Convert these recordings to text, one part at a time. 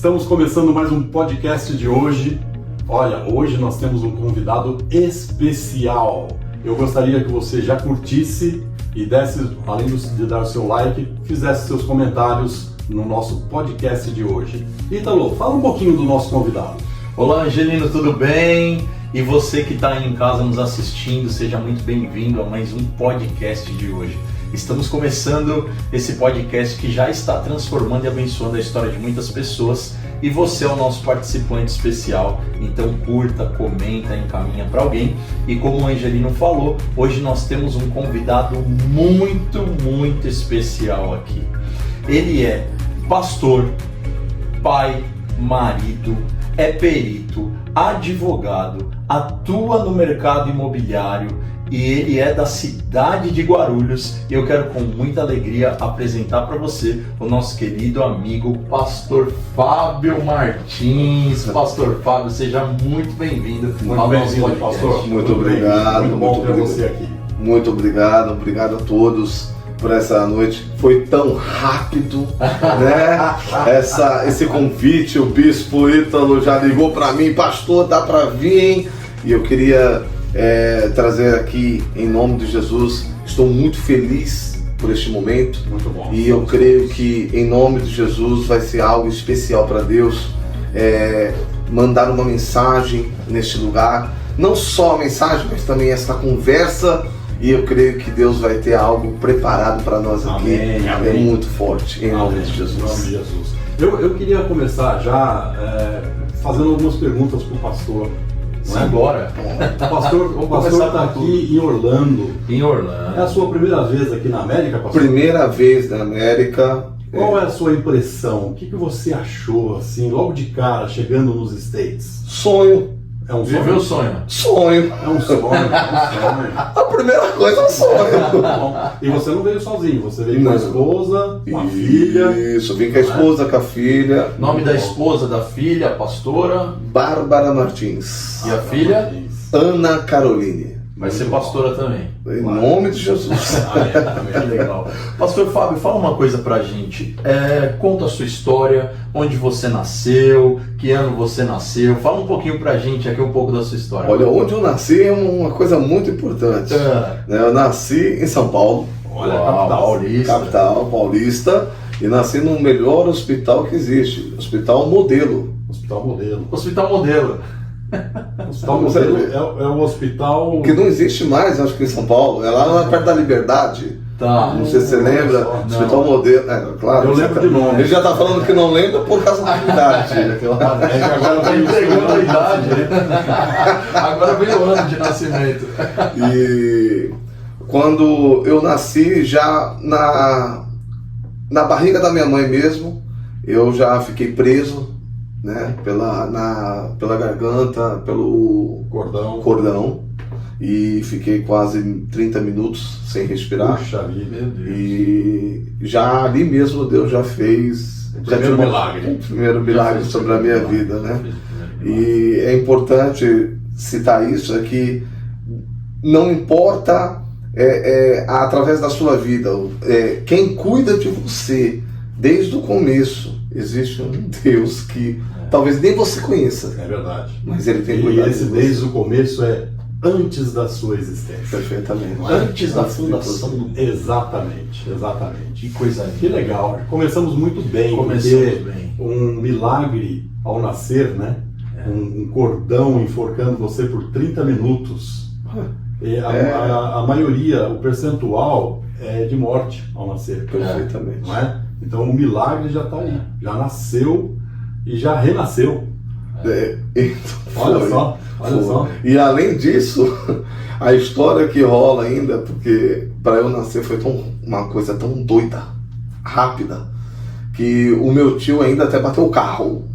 Estamos começando mais um podcast de hoje. Olha, hoje nós temos um convidado especial. Eu gostaria que você já curtisse e desse, além de dar o seu like, fizesse seus comentários no nosso podcast de hoje. Ítalo, fala um pouquinho do nosso convidado. Olá, Angelino, tudo bem? E você que está aí em casa nos assistindo, seja muito bem-vindo a mais um podcast de hoje. Estamos começando esse podcast que já está transformando e abençoando a história de muitas pessoas e você é o nosso participante especial, então curta, comenta, encaminha para alguém. E como o Angelino falou, hoje nós temos um convidado muito especial aqui. Ele é pastor, pai, marido, é perito, advogado, atua no mercado imobiliário e ele é da cidade de Guarulhos. E eu quero com muita alegria apresentar para você o nosso querido amigo Pastor Fábio Martins. Pastor Fábio, seja muito bem-vindo ao nosso podcast. Pastor. Muito obrigado. Muito bom ter você aqui. Muito obrigado a todos por essa noite. Foi tão rápido, né? Esse convite, o Bispo Ítalo já ligou para mim, pastor, dá para vir? E eu queria trazer aqui, em nome de Jesus, estou muito feliz por este momento. Muito bom. E eu creio que, em nome de Jesus, vai ser algo especial para Deus, mandar uma mensagem neste lugar. Não só a mensagem, mas também esta conversa. E eu creio que Deus vai ter algo preparado para nós aqui. Amém. É muito forte, em nome de Jesus. Em nome de Jesus. Eu queria começar já fazendo algumas perguntas para o pastor. Simbora. O pastor está aqui em Orlando. Em Orlando. É a sua primeira vez aqui na América, pastor? Primeira vez na América. Qual é a sua impressão? O que você achou, assim, logo de cara, chegando nos States? Sonho. É um sonho? Viveu o sonho. Sonho. É um sonho, A primeira coisa é um sonho. Bom, e você não veio sozinho, você veio com a Não. esposa, com a filha. Isso, vim com a esposa, com a filha. Nome da esposa, da filha, pastora. Bárbara Martins. E a filha? Ana Caroline. Vai ser pastora também. Em nome de Jesus. Que legal. Pastor Fábio, fala uma coisa pra gente. Conta a sua história, onde você nasceu, que ano você nasceu. Fala um pouquinho pra gente aqui um pouco da sua história. Olha, onde eu nasci é uma coisa muito importante. Eu nasci em São Paulo, Olha, Uau, capital. paulista. capital paulista, e nasci no melhor hospital que existe, Hospital Modelo. Hospital Modelo. Hospital Modelo. Hospital Modelo é o hospital... Que não existe mais, acho que em São Paulo, é lá perto da Liberdade. Tá. Não sei se você lembra, não. Hospital Modelo. Claro, Eu lembro de nome. Ele já tá falando que não lembra por causa da idade. Agora tá entregando a idade. Agora veio o ano de nascimento. E quando eu nasci, já na barriga da minha mãe mesmo, eu já fiquei preso, né, pela garganta, pelo cordão, e fiquei quase 30 minutos sem respirar. Puxa vida, meu Deus. E já ali mesmo Deus já fez primeiro milagre. um primeiro milagre sobre a minha vida, né? E é importante citar isso, é que não importa através da sua vida, quem cuida de você desde o começo, existe um Deus que talvez nem você conheça, É verdade. mas Ele tem E cuidado esse de você. desde o começo é antes da sua existência. Perfeitamente. Não é? Antes da fundação do mundo. Exatamente. Que coisa Que linda. legal. Começamos muito bem. Começamos porque bem. Um milagre ao nascer, né? Um cordão enforcando você por 30 minutos. E a maioria, o percentual é de morte ao nascer. Perfeitamente. Não é? Então o milagre já está aí. Já nasceu e já renasceu. Olha Foi. só. E além disso, a história que rola ainda, porque para eu nascer foi uma coisa tão doida, rápida, que o meu tio ainda até bateu o carro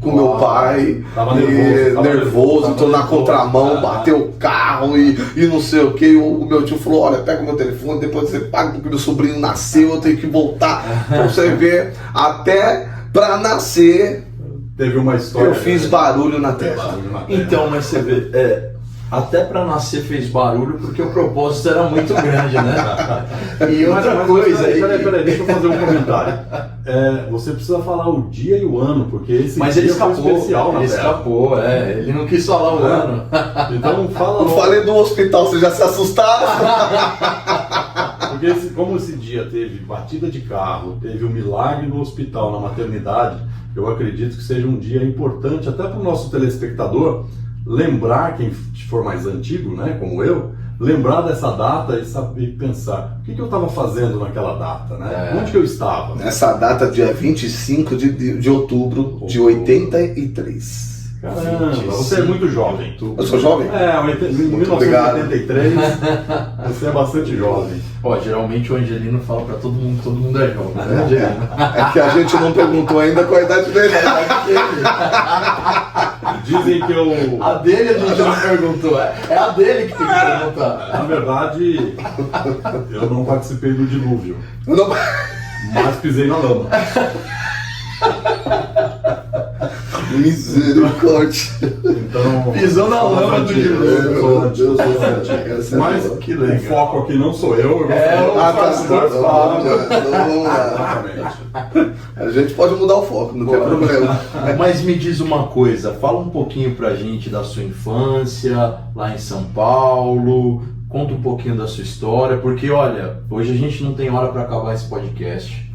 com meu pai. Tava nervoso, nervoso, entrou na nervoso. contramão, bateu o carro e não sei o que. O meu tio falou: olha, pega o meu telefone, depois você paga porque meu sobrinho nasceu, eu tenho que voltar pra você ver. Até pra nascer, Teve uma história. eu fiz barulho na testa. Então, mas você vê, Até para nascer fez barulho porque o propósito era muito grande, né? E outra coisa aí... Peraí, deixa eu fazer um comentário. Você precisa falar o dia e o ano, porque esse Mas dia ele escapou, foi especial na ele Terra. escapou, ele não quis falar o ano. Então fala Eu logo. falei do hospital, vocês já se assustaram? Porque como esse dia teve batida de carro, teve um milagre no hospital, na maternidade, eu acredito que seja um dia importante até para o nosso telespectador lembrar, quem for mais antigo, né, como eu, lembrar dessa data e saber pensar, o que eu estava fazendo naquela data, né? Onde que eu estava? Nessa data, dia 25 de outubro de 83. Caramba, você é muito jovem. Eu sou jovem? Em 1983, você é bastante jovem. Ó, geralmente o Angelino fala pra todo mundo é jovem, né, Angelino? É que a gente não perguntou ainda qual a idade dele. Dizem que eu... A dele a gente não perguntou, é a dele que tem que perguntar. Na verdade, eu não participei do dilúvio, mas pisei na lama. Misericórdia. Então, Pisou na lama do dilúvio. Meu Deus do céu. Mas Que o legal. foco aqui não sou eu vou É falar o do pastor Fábio. Exatamente. A gente pode mudar o foco, não tem problema. Mas me diz uma coisa, fala um pouquinho pra gente da sua infância, lá em São Paulo, conta um pouquinho da sua história, porque olha, hoje a gente não tem hora para acabar esse podcast.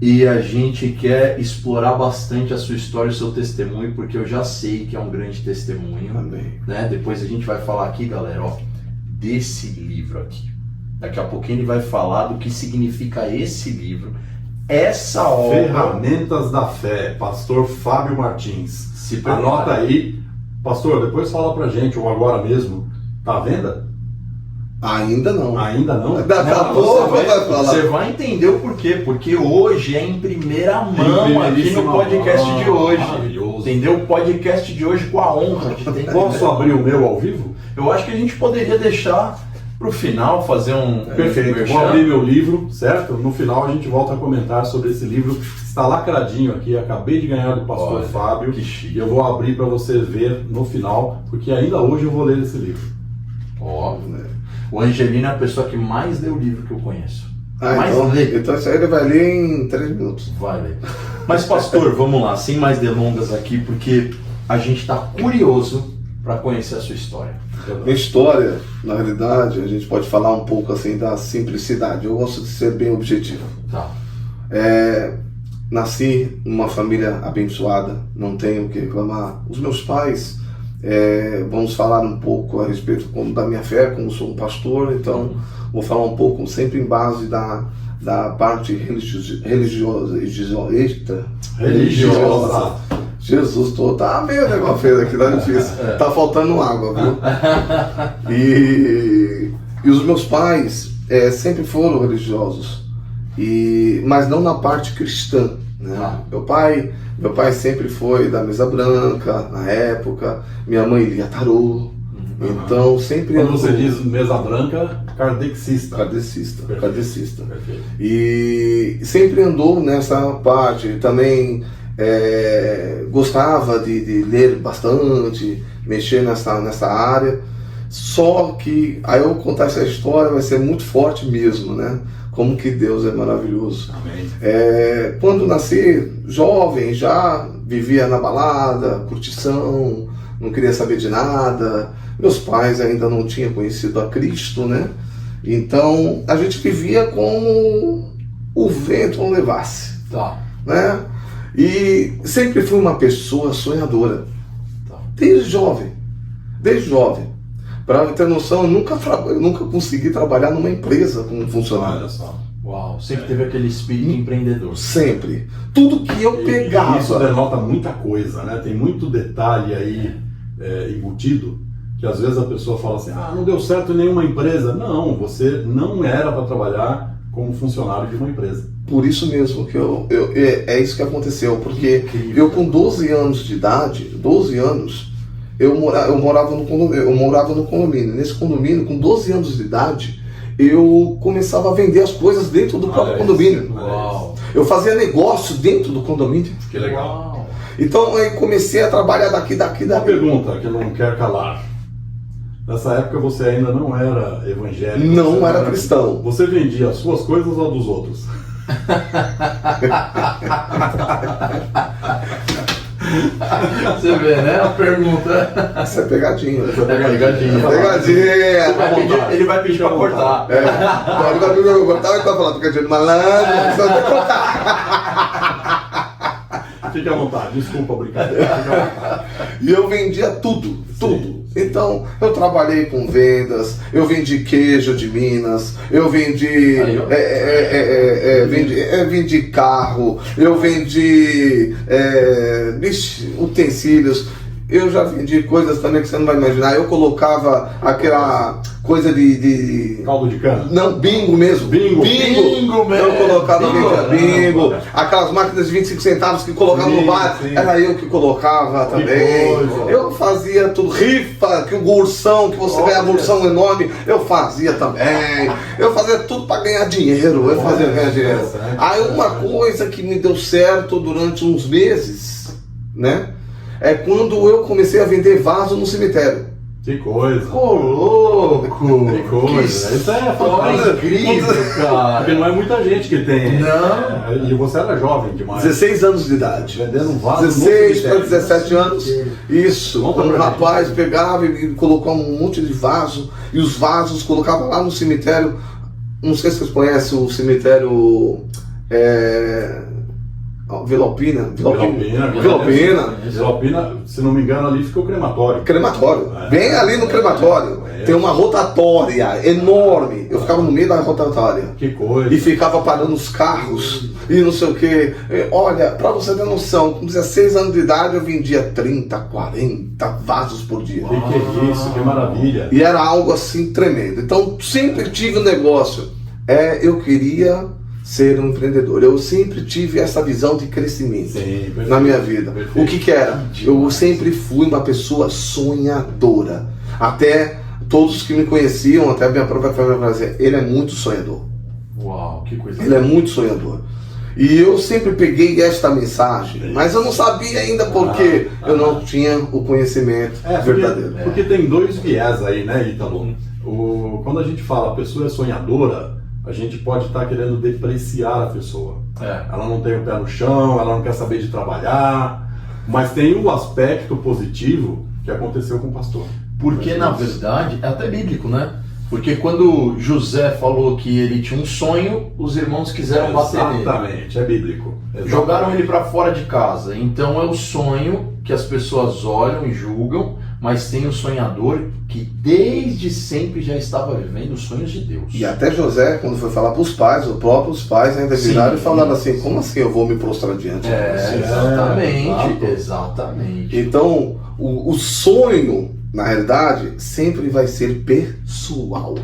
E a gente quer explorar bastante a sua história e o seu testemunho, porque eu já sei que é um grande testemunho. Amém. Né? Depois a gente vai falar aqui, galera, ó, desse livro aqui. Daqui a pouquinho ele vai falar do que significa esse livro, essa obra. Ferramentas da Fé, pastor Fábio Martins. Se prepara. Anota aí. Pastor, depois fala pra gente, ou agora mesmo, tá à venda? Ainda não. Ainda não? Daqui a pouco vai falar. Você vai entender o porquê, porque hoje é em primeira mão aqui no podcast de hoje. Maravilhoso. Entendeu? O podcast de hoje com a honra de ter. Posso abrir o meu ao vivo? Eu acho que a gente poderia deixar pro final, fazer um... Perfeito, vou abrir meu livro, certo? No final a gente volta a comentar sobre esse livro. Está lacradinho aqui, acabei de ganhar do pastor Olha, Fábio. que chique. E eu vou abrir para você ver no final, porque ainda hoje eu vou ler esse livro. Ó, o Angelino é a pessoa que mais lê o livro que eu conheço. Então isso aí ele vai ler em 3 minutos. Vai ler. Mas pastor, vamos lá, sem mais delongas aqui, porque a gente está curioso para conhecer a sua história. Minha história, na realidade, a gente pode falar um pouco assim da simplicidade. Eu gosto de ser bem objetivo. Tá. Nasci numa família abençoada, não tenho o que reclamar. Os meus pais, vamos falar um pouco a respeito da minha fé, como sou um pastor, então vou falar um pouco sempre em base da parte religiosa. Jesus, tá meio negócio feio aqui, tá difícil. Tá faltando água, viu? E os meus pais sempre foram religiosos, mas não na parte cristã, né? Meu pai sempre foi da mesa branca, na época. Minha mãe lia tarô. Então sempre... Quando você diz mesa branca, kardecista. Kardecista. Perfeito. E sempre andou nessa parte. Também gostava de ler bastante, mexer nessa área. Só que, aí eu contar essa história vai ser muito forte mesmo, né? Como que Deus é maravilhoso. Amém. Quando nasci jovem, já vivia na balada, curtição, não queria saber de nada. Meus pais ainda não tinham conhecido a Cristo, né? Então a gente vivia como o vento levasse, né? E sempre fui uma pessoa sonhadora, desde jovem. Para ter noção, eu nunca consegui trabalhar numa empresa como funcionário. Olha só. Uau, sempre teve aquele espírito empreendedor. Sempre. Tudo que eu pegava. Isso denota muita coisa, né? Tem muito detalhe aí embutido, que às vezes a pessoa fala assim, não deu certo em nenhuma empresa. Não, você não era para trabalhar como funcionário de uma empresa. Por isso mesmo que é isso que aconteceu, porque eu com 12 anos de idade, eu morava no condomínio. Nesse condomínio, com 12 anos de idade, eu começava a vender as coisas dentro do próprio condomínio. Uau. Eu fazia negócio dentro do condomínio. Que legal. Uau. Então eu comecei a trabalhar daqui. Uma pergunta que eu não quero calar. Nessa época você ainda não era evangélico. Não era cristão. Você vendia as suas coisas ou dos outros? Você vê, né? A pergunta. Isso é pegadinha. Essa é pegadinha. Pegadinha. Ele vai pedir pra cortar. É. Ele vai pedir pra cortar e vai falar, pegadinha de malandro. Só tem que cortar. Fique à vontade, desculpa a brincadeira. Fique à vontade. E eu vendia tudo, tudo. Sim. Então, eu trabalhei com vendas, eu vendi queijo de Minas, eu vendi, vendi carro, eu vendi utensílios, eu já vendi coisas também que você não vai imaginar. Eu colocava aquela coisa de Caldo de cana? Não, bingo mesmo. Bingo mesmo. Eu colocava bingo. Aquelas máquinas de 25 centavos que colocavam no bar, era eu que colocava também. Eu fazia tudo. Rifa, que o ursão, que você ganhava um ursão enorme, eu fazia também. Eu fazia tudo para ganhar dinheiro. Eu fazia ganhar dinheiro. Aí uma coisa que me deu certo durante uns meses, né? É quando eu comecei a vender vaso no cemitério. Que coisa. Ô, louco! Que coisa. Isso é fantástico. Incrível, cara. Porque não é muita gente que tem. Não. E você era jovem demais. 16 anos de idade. Vendendo um vaso. 16 para 17 anos. Isso. Conta Um pra rapaz gente. pegava e colocou um monte de vaso. E os vasos colocava lá no cemitério. Não sei se vocês conhecem o cemitério. Vila Alpina, se não me engano, ali fica o crematório. Crematório. Bem ali no crematório. Tem uma rotatória enorme. Eu ficava no meio da rotatória. Que coisa. E ficava parando os carros e não sei o que. Olha, pra você ter noção, com 16 anos de idade eu vendia 30, 40 vasos por dia. Que é isso, que maravilha. E era algo assim tremendo. Então sempre tive um negócio. Eu queria ser um empreendedor. Eu sempre tive essa visão de crescimento na minha vida. Perfeito. O que era? Eu sempre fui uma pessoa sonhadora. Até todos que me conheciam, até a minha própria família, vai dizer, ele é muito sonhador. Uau, que coisa. Ele é muito sonhador. E eu sempre peguei esta mensagem, mas eu não sabia ainda porque eu não tinha o conhecimento verdadeiro. Porque tem dois viés aí, né, Ítalo? Quando a gente fala a pessoa é sonhadora, a gente pode estar querendo depreciar a pessoa. Ela não tem o pé no chão, ela não quer saber de trabalhar, mas tem um aspecto positivo que aconteceu com o pastor. Porque na verdade é até bíblico, né? Porque quando José falou que ele tinha um sonho, os irmãos quiseram bater nele. Exatamente, é bíblico. Exatamente. Jogaram ele para fora de casa. Então é o sonho que as pessoas olham e julgam, mas tem o sonhador que desde sempre já estava vivendo os sonhos de Deus. E até José, quando foi falar para os pais, os próprios pais ainda viraram e falaram assim, como assim eu vou me prostrar diante de você? Exatamente. Então, o sonho, na realidade, sempre vai ser pessoal.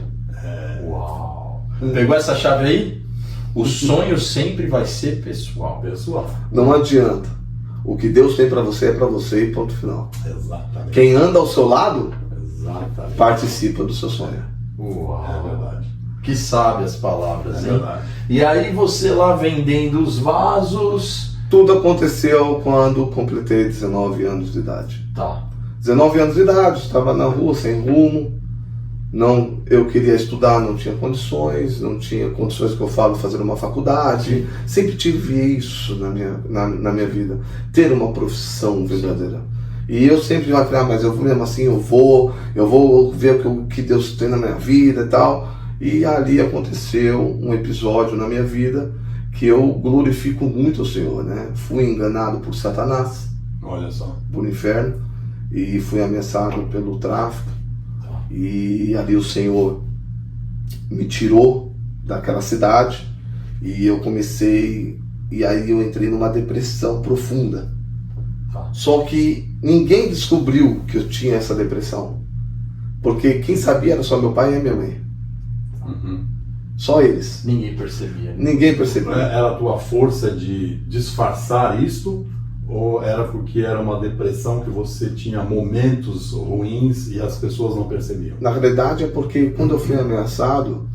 Uau! Pegou essa chave aí? O sonho sempre vai ser pessoal. Não adianta. O que Deus tem para você é para você e ponto final. Exatamente. Quem anda ao seu lado, Exatamente. participa do seu sonho. Uau! É verdade. Que sábias palavras, É hein? verdade. E aí você lá vendendo os vasos... Tudo aconteceu quando completei 19 anos de idade. Tá. 19 anos de idade, estava na rua, sem rumo. Não, eu queria estudar, não tinha condições, que eu falo, fazer uma faculdade. Sempre tive isso na minha vida, ter uma profissão verdadeira. E eu sempre falei, mas eu vou mesmo assim, eu vou ver o que Deus tem na minha vida e tal. E ali aconteceu um episódio na minha vida que eu glorifico muito o Senhor, né? Fui enganado por Satanás, Olha só. por inferno, e fui ameaçado pelo tráfico. E ali o Senhor me tirou daquela cidade e eu comecei, e aí eu entrei numa depressão profunda. Só que ninguém descobriu que eu tinha essa depressão, porque quem sabia era só meu pai e minha mãe. Só eles. Ninguém percebia. Ninguém percebia. Era a tua força de disfarçar isto? Ou era porque era uma depressão que você tinha momentos ruins e as pessoas não percebiam? Na realidade é porque quando eu fui ameaçado,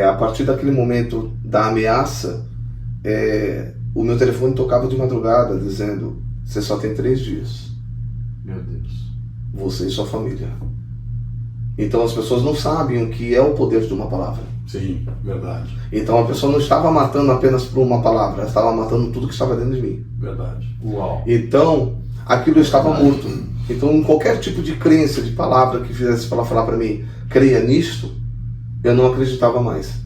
a partir daquele momento da ameaça, o meu telefone tocava de madrugada dizendo, você só tem 3 dias. Meu Deus. Você e sua família. Então as pessoas não sabem o que é o poder de uma palavra. Sim, verdade. Então a pessoa não estava matando apenas por uma palavra, ela estava matando tudo que estava dentro de mim. Verdade. Uau. Então aquilo estava morto. Então em qualquer tipo de crença, de palavra que fizesse ela falar para mim, creia nisto, eu não acreditava mais.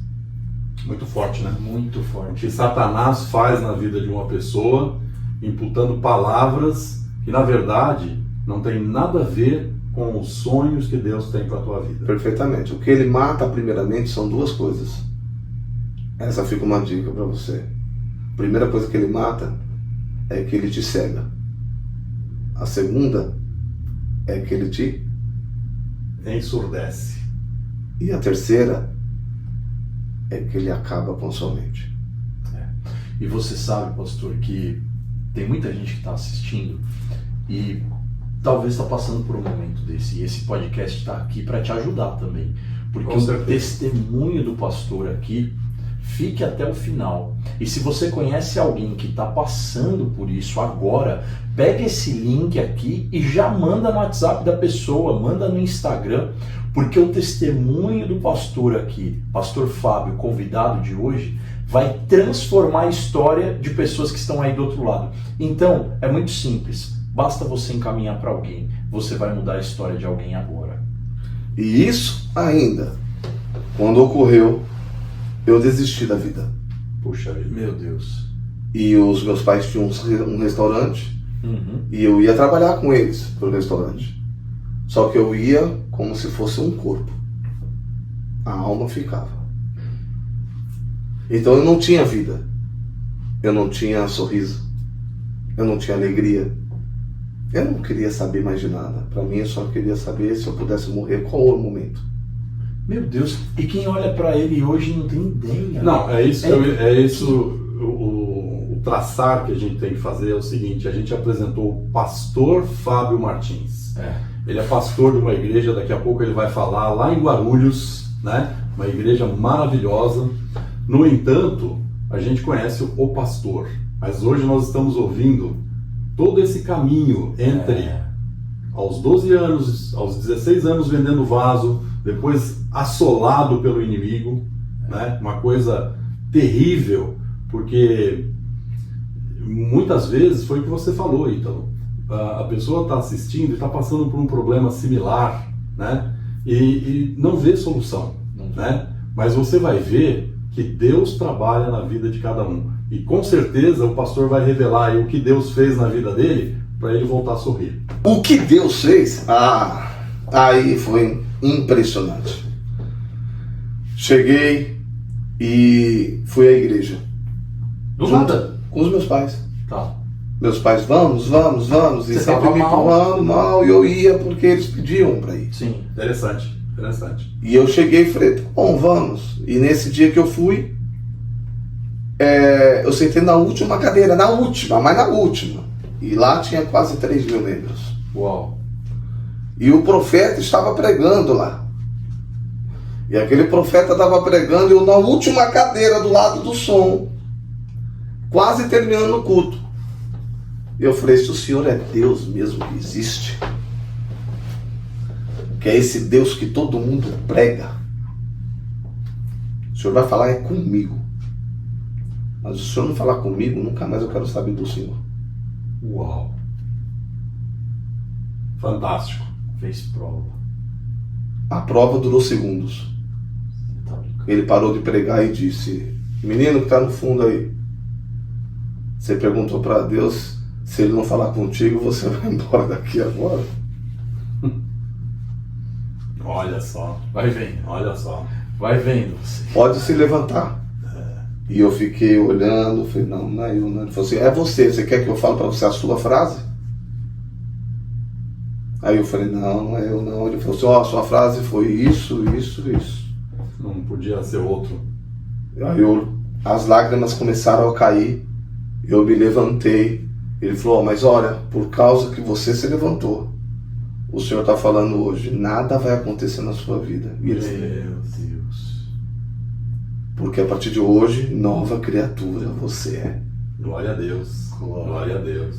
Muito forte, né? Muito O forte. que Satanás faz na vida de uma pessoa, imputando palavras que na verdade não tem nada a ver com os sonhos que Deus tem para a tua vida. Perfeitamente. O que ele mata primeiramente são duas coisas. Essa fica uma dica para você. A primeira coisa que ele mata é que ele te cega. A segunda é que ele te... Ensurdece. E a terceira é que ele acaba com a sua mente. E você sabe, pastor, que tem muita gente que está assistindo e talvez está passando por um momento desse. E esse podcast está aqui para te ajudar também. Porque Com o certeza. testemunho do pastor aqui, fique até o final. E se você conhece alguém que está passando por isso agora, pega esse link aqui e já manda no WhatsApp da pessoa, manda no Instagram, porque o testemunho do pastor aqui, pastor Fábio, convidado de hoje, vai transformar a história de pessoas que estão aí do outro lado. Então, é muito simples. Basta você encaminhar para alguém, você vai mudar a história de alguém agora. E isso ainda, quando ocorreu, eu desisti da vida. Puxa vida. Meu Deus. E os meus pais tinham um restaurante Uhum. e eu ia trabalhar com eles pro restaurante. Só que eu ia como se fosse um corpo. A alma ficava. Então eu não tinha vida. Eu não tinha sorriso. Eu não tinha alegria. Eu não queria saber mais de nada. Para mim eu só queria saber se eu pudesse morrer, qual era o momento. Meu Deus. E quem olha para ele hoje não tem ideia. Não, é isso, o traçar que a gente tem que fazer é o seguinte: a gente apresentou o pastor Fábio Martins. Ele é pastor de uma igreja, daqui a pouco ele vai falar lá em Guarulhos, né? Uma igreja maravilhosa. No entanto, a gente conhece o pastor, mas hoje nós estamos ouvindo todo esse caminho entre aos 12 anos, aos 16 anos vendendo vaso, depois assolado pelo inimigo, né? Uma coisa terrível, porque muitas vezes foi o que você falou, Ítalo. A pessoa está assistindo e está passando por um problema similar, né? E não vê solução, né? Mas você vai ver que Deus trabalha na vida de cada um. E com certeza o pastor vai revelar aí o que Deus fez na vida dele para ele voltar a sorrir. O que Deus fez? Aí foi impressionante. Cheguei e fui à igreja. Do junto nada. com os meus pais. Tá. Meus pais, vamos. E Você sempre tava me mal. empurrando mal, e eu ia porque eles pediam para ir. Sim. Interessante. E eu cheguei e falei, bom, vamos. E nesse dia que eu fui, eu sentei na última cadeira, na última. E lá tinha quase 3 mil membros. Uau. E o profeta estava pregando lá. E aquele profeta estava pregando, eu na última cadeira do lado do som, quase terminando o culto. Eu falei, se o Senhor é Deus mesmo que existe, que é esse Deus que todo mundo prega, o Senhor vai falar é comigo. Mas se o Senhor não falar comigo, nunca mais eu quero saber do Senhor. Uau. Fantástico. Fez prova. A prova durou segundos. Tá brincando. Ele parou de pregar e disse, menino que está no fundo aí, você perguntou para Deus, se ele não falar contigo, você vai embora daqui agora? Olha só. Vai vendo. Olha só. Vai vendo você. Pode se levantar. E eu fiquei olhando, falei, não é eu, não. Ele falou assim, é você quer que eu fale para você a sua frase? Aí eu falei, não é eu não. Ele falou assim, a sua frase foi isso. Não podia ser outro. Aí as lágrimas começaram a cair, eu me levantei. Ele falou, mas olha, por causa que você se levantou, o Senhor está falando hoje, nada vai acontecer na sua vida. E ele falou, Meu Deus. porque a partir de hoje, nova criatura você é. Glória a Deus. Glória. Glória a Deus.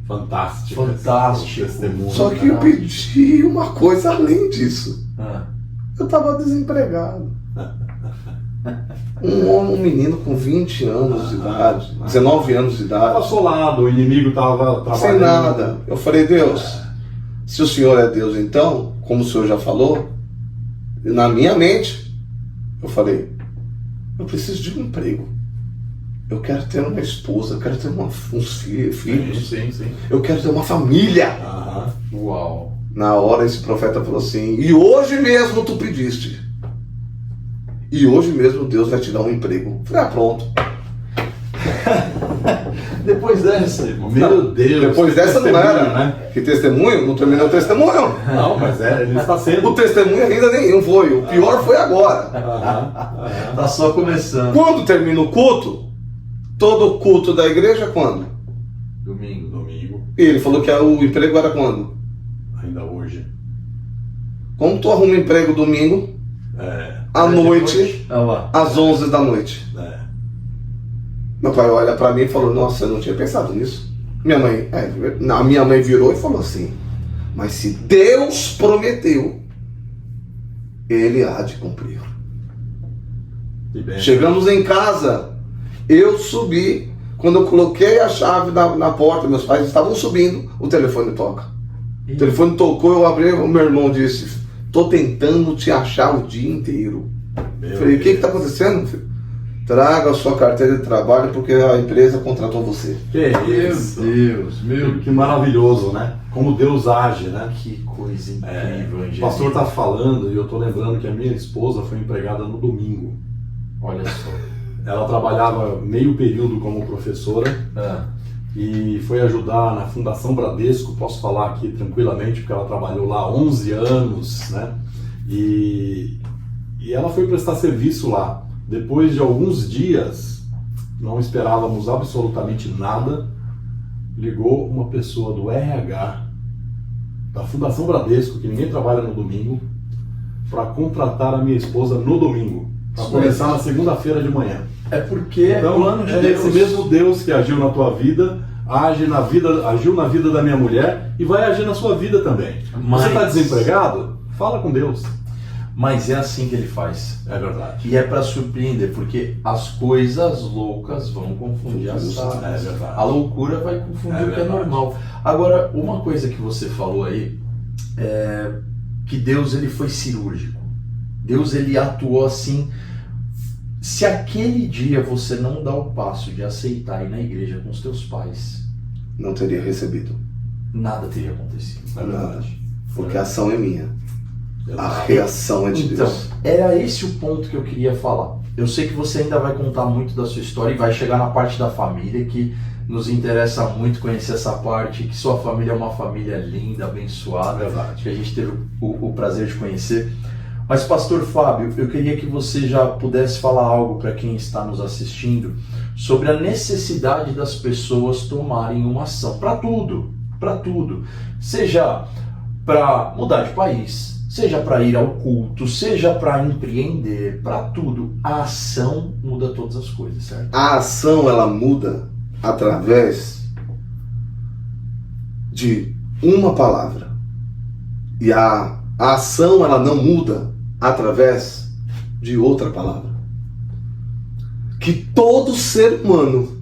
Fantástico. Fantástico. Esse testemunho. Só que eu pedi uma coisa além disso. Eu estava desempregado. Um menino com 20 anos de idade, 19 anos de idade. Passou lado, o inimigo estava trabalhando. Sem nada. Eu falei, Deus, se o Senhor é Deus então, como o Senhor já falou, na minha mente, eu falei, eu preciso de um emprego. Eu quero ter uma esposa, eu quero ter uns filhos. Sim. Eu quero ter uma família. Uau. Na hora esse profeta falou assim, e hoje mesmo tu pediste. E hoje mesmo Deus vai te dar um emprego. Eu falei, pronto. Depois dessa, irmão. Meu Deus. Depois dessa não era. Né? Que testemunho? Não terminou o testemunho. Não, mas ele está sendo. O testemunho ainda nenhum foi. O pior foi agora. Tá só começando. Quando termina o culto, todo culto da igreja, quando? Domingo. E ele falou que o emprego era quando? Ainda hoje. Como tu arruma emprego domingo? À noite, às 11 da noite. Meu pai olha pra mim e falou, nossa, eu não tinha pensado nisso. A minha mãe virou e falou assim, mas se Deus prometeu, Ele há de cumprir. Chegamos em casa, eu subi, quando eu coloquei a chave na porta, meus pais estavam subindo, o telefone toca. O telefone tocou, eu abri, o meu irmão disse, tô tentando te achar o dia inteiro. Falei, o que está acontecendo, filho? Traga a sua carteira de trabalho porque a empresa contratou você. Que maravilhoso, né? Como Deus age, né? Que coisa incrível, O pastor está falando e eu estou lembrando que a minha esposa foi empregada no domingo. Olha só. Ela trabalhava meio período como professora e foi ajudar na Fundação Bradesco, posso falar aqui tranquilamente, porque ela trabalhou lá 11 anos, né? E ela foi prestar serviço lá. Depois de alguns dias, não esperávamos absolutamente nada, ligou uma pessoa do RH, da Fundação Bradesco, que ninguém trabalha no domingo, para contratar a minha esposa no domingo, para começar na segunda-feira de manhã. É porque então, plano de Deus. Esse mesmo Deus que agiu na tua vida, agiu na vida da minha mulher e vai agir na sua vida também. Você está desempregado? Fala com Deus. Mas é assim que ele faz. É verdade. E é para surpreender, porque as coisas loucas vão confundir as sábias. É verdade. A loucura vai confundir o que é normal. Agora, uma coisa que você falou aí, é que Deus ele foi cirúrgico. Deus ele atuou assim. Se aquele dia você não dá o passo de aceitar ir na igreja com os teus pais, não teria recebido. Nada teria acontecido. É verdade. Porque a ação é minha. A reação é de Deus. Então, era esse o ponto que eu queria falar. Eu sei que você ainda vai contar muito da sua história e vai chegar na parte da família, que nos interessa muito conhecer essa parte, que sua família é uma família linda, abençoada, verdade. Que a gente teve o prazer de conhecer. Mas, Pastor Fábio, eu queria que você já pudesse falar algo para quem está nos assistindo sobre a necessidade das pessoas tomarem uma ação para tudo, seja para mudar de país, seja para ir ao culto, seja para empreender, para tudo. A ação muda todas as coisas, certo? A ação, ela muda através de uma palavra. E a ação, ela não muda através de outra palavra. Que todo ser humano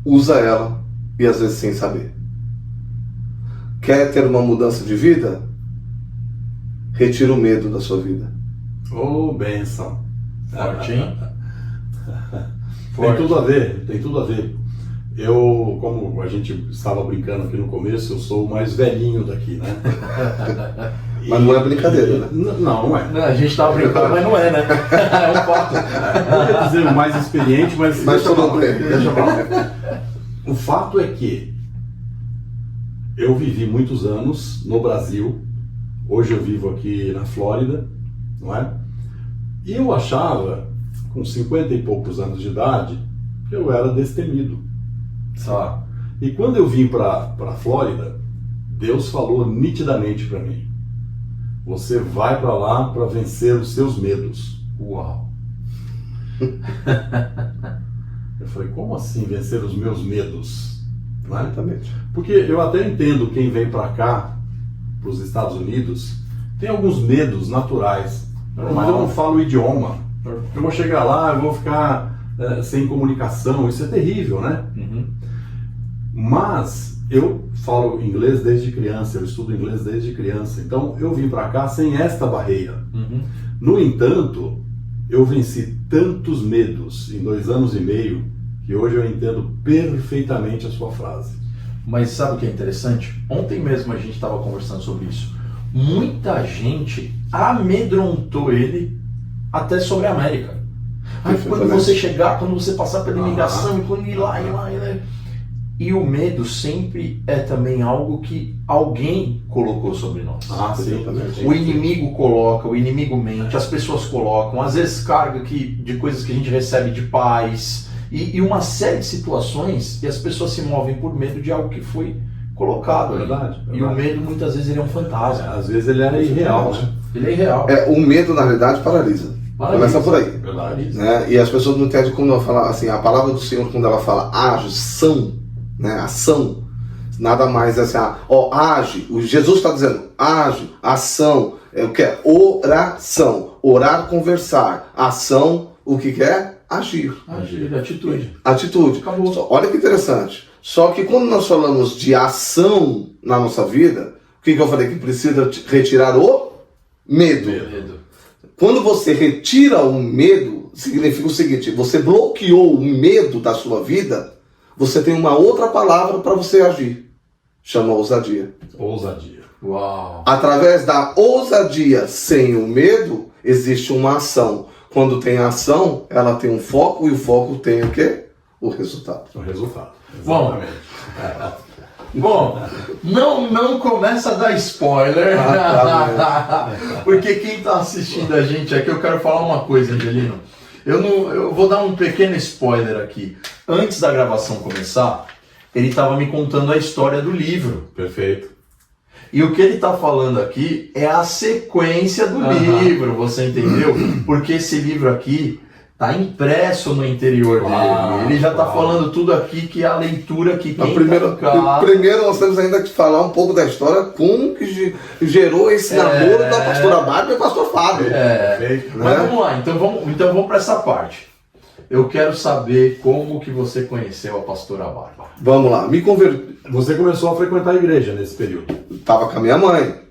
usa ela e às vezes sem saber. Quer ter uma mudança de vida? Retira o medo da sua vida. Bênção. Forte, hein? Tem tudo a ver. Eu, como a gente estava brincando aqui no começo, eu sou o mais velhinho daqui, né? Mas não é brincadeira, né? Não é. Não, a gente estava brincando, mas não é, né? É um fato. Eu ia dizer o mais experiente, mas deixa eu falar. O fato é que eu vivi muitos anos no Brasil. Hoje eu vivo aqui na Flórida, não é? E eu achava, com 50 e poucos anos de idade, que eu era destemido. E quando eu vim para a Flórida, Deus falou nitidamente para mim: você vai para lá para vencer os seus medos. Uau! Eu falei, como assim vencer os meus medos? Não é? Exatamente. Porque eu até entendo quem vem para cá, para os Estados Unidos, tem alguns medos naturais. Mas eu não falo o idioma. Eu vou chegar lá, eu vou ficar sem comunicação. Isso é terrível, né? Mas eu falo inglês desde criança, eu estudo inglês desde criança. Então eu vim para cá sem esta barreira. No entanto, eu venci tantos medos em 2 anos e meio que hoje eu entendo perfeitamente a sua frase. Mas sabe o que é interessante? Ontem mesmo a gente estava conversando sobre isso. Muita gente amedrontou ele até sobre a América. Aí quando você chegar, quando você passar pela imigração, e quando ir lá. E o medo sempre é também algo que alguém colocou sobre nós. Sim. O inimigo coloca, o inimigo mente, as pessoas colocam, às vezes carga de coisas que a gente recebe de pais, e uma série de situações, e as pessoas se movem por medo de algo que foi colocado. Verdade. E o medo muitas vezes ele é um fantasma. Às vezes ele é irreal, né? Ele é irreal. O medo, na verdade, paralisa. Começa por aí. Verdade. Né? E as pessoas não entendem quando ela fala assim, a palavra do Senhor, quando ela fala ação, né? Ação, nada mais assim, age. O Jesus está dizendo, age, ação, o que é? Oração, orar, conversar, ação, o que é? Agir. Atitude. Acabou. Olha que interessante. Só que quando nós falamos de ação na nossa vida, o que eu falei? Que precisa retirar o medo. Quando você retira o medo, significa o seguinte, você bloqueou o medo da sua vida, você tem uma outra palavra para você agir. Chama ousadia. Ousadia. Uau. Através da ousadia sem o medo, existe uma ação. Quando tem ação, ela tem um foco, e o foco tem o quê? O resultado. O resultado. Exatamente. Bom, não começa a dar spoiler, porque quem está assistindo a gente aqui, eu quero falar uma coisa, Angelino. Eu vou dar um pequeno spoiler aqui. Antes da gravação começar, ele estava me contando a história do livro. Perfeito. E o que ele está falando aqui é a sequência do livro, você entendeu? Porque esse livro aqui está impresso no interior dele. Ele já está falando tudo aqui, que é a leitura que quem Primeiro nós temos ainda que falar um pouco da história, como que gerou esse namoro da pastora Bárbara e do pastor Fábio. Mas vamos lá, então vamos para essa parte. Eu quero saber como que você conheceu a pastora Bárbara. Vamos lá, me converti. Você começou a frequentar a igreja nesse período? Estava com a minha mãe.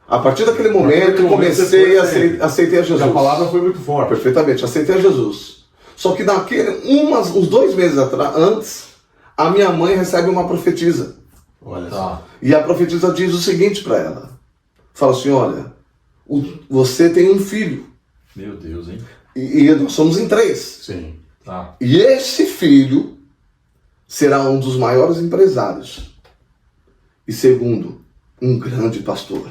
A partir daquele momento eu comecei a aceitar Jesus. A palavra foi muito forte. Perfeitamente, aceitei a Jesus. Só que uns 2 meses antes, a minha mãe recebe uma profetisa. Olha só. E a profetisa diz o seguinte para ela. Fala assim, olha, você tem um filho. Meu Deus, hein? E nós somos em 3. Sim. Tá. E esse filho será um dos maiores empresários. E segundo, um grande pastor.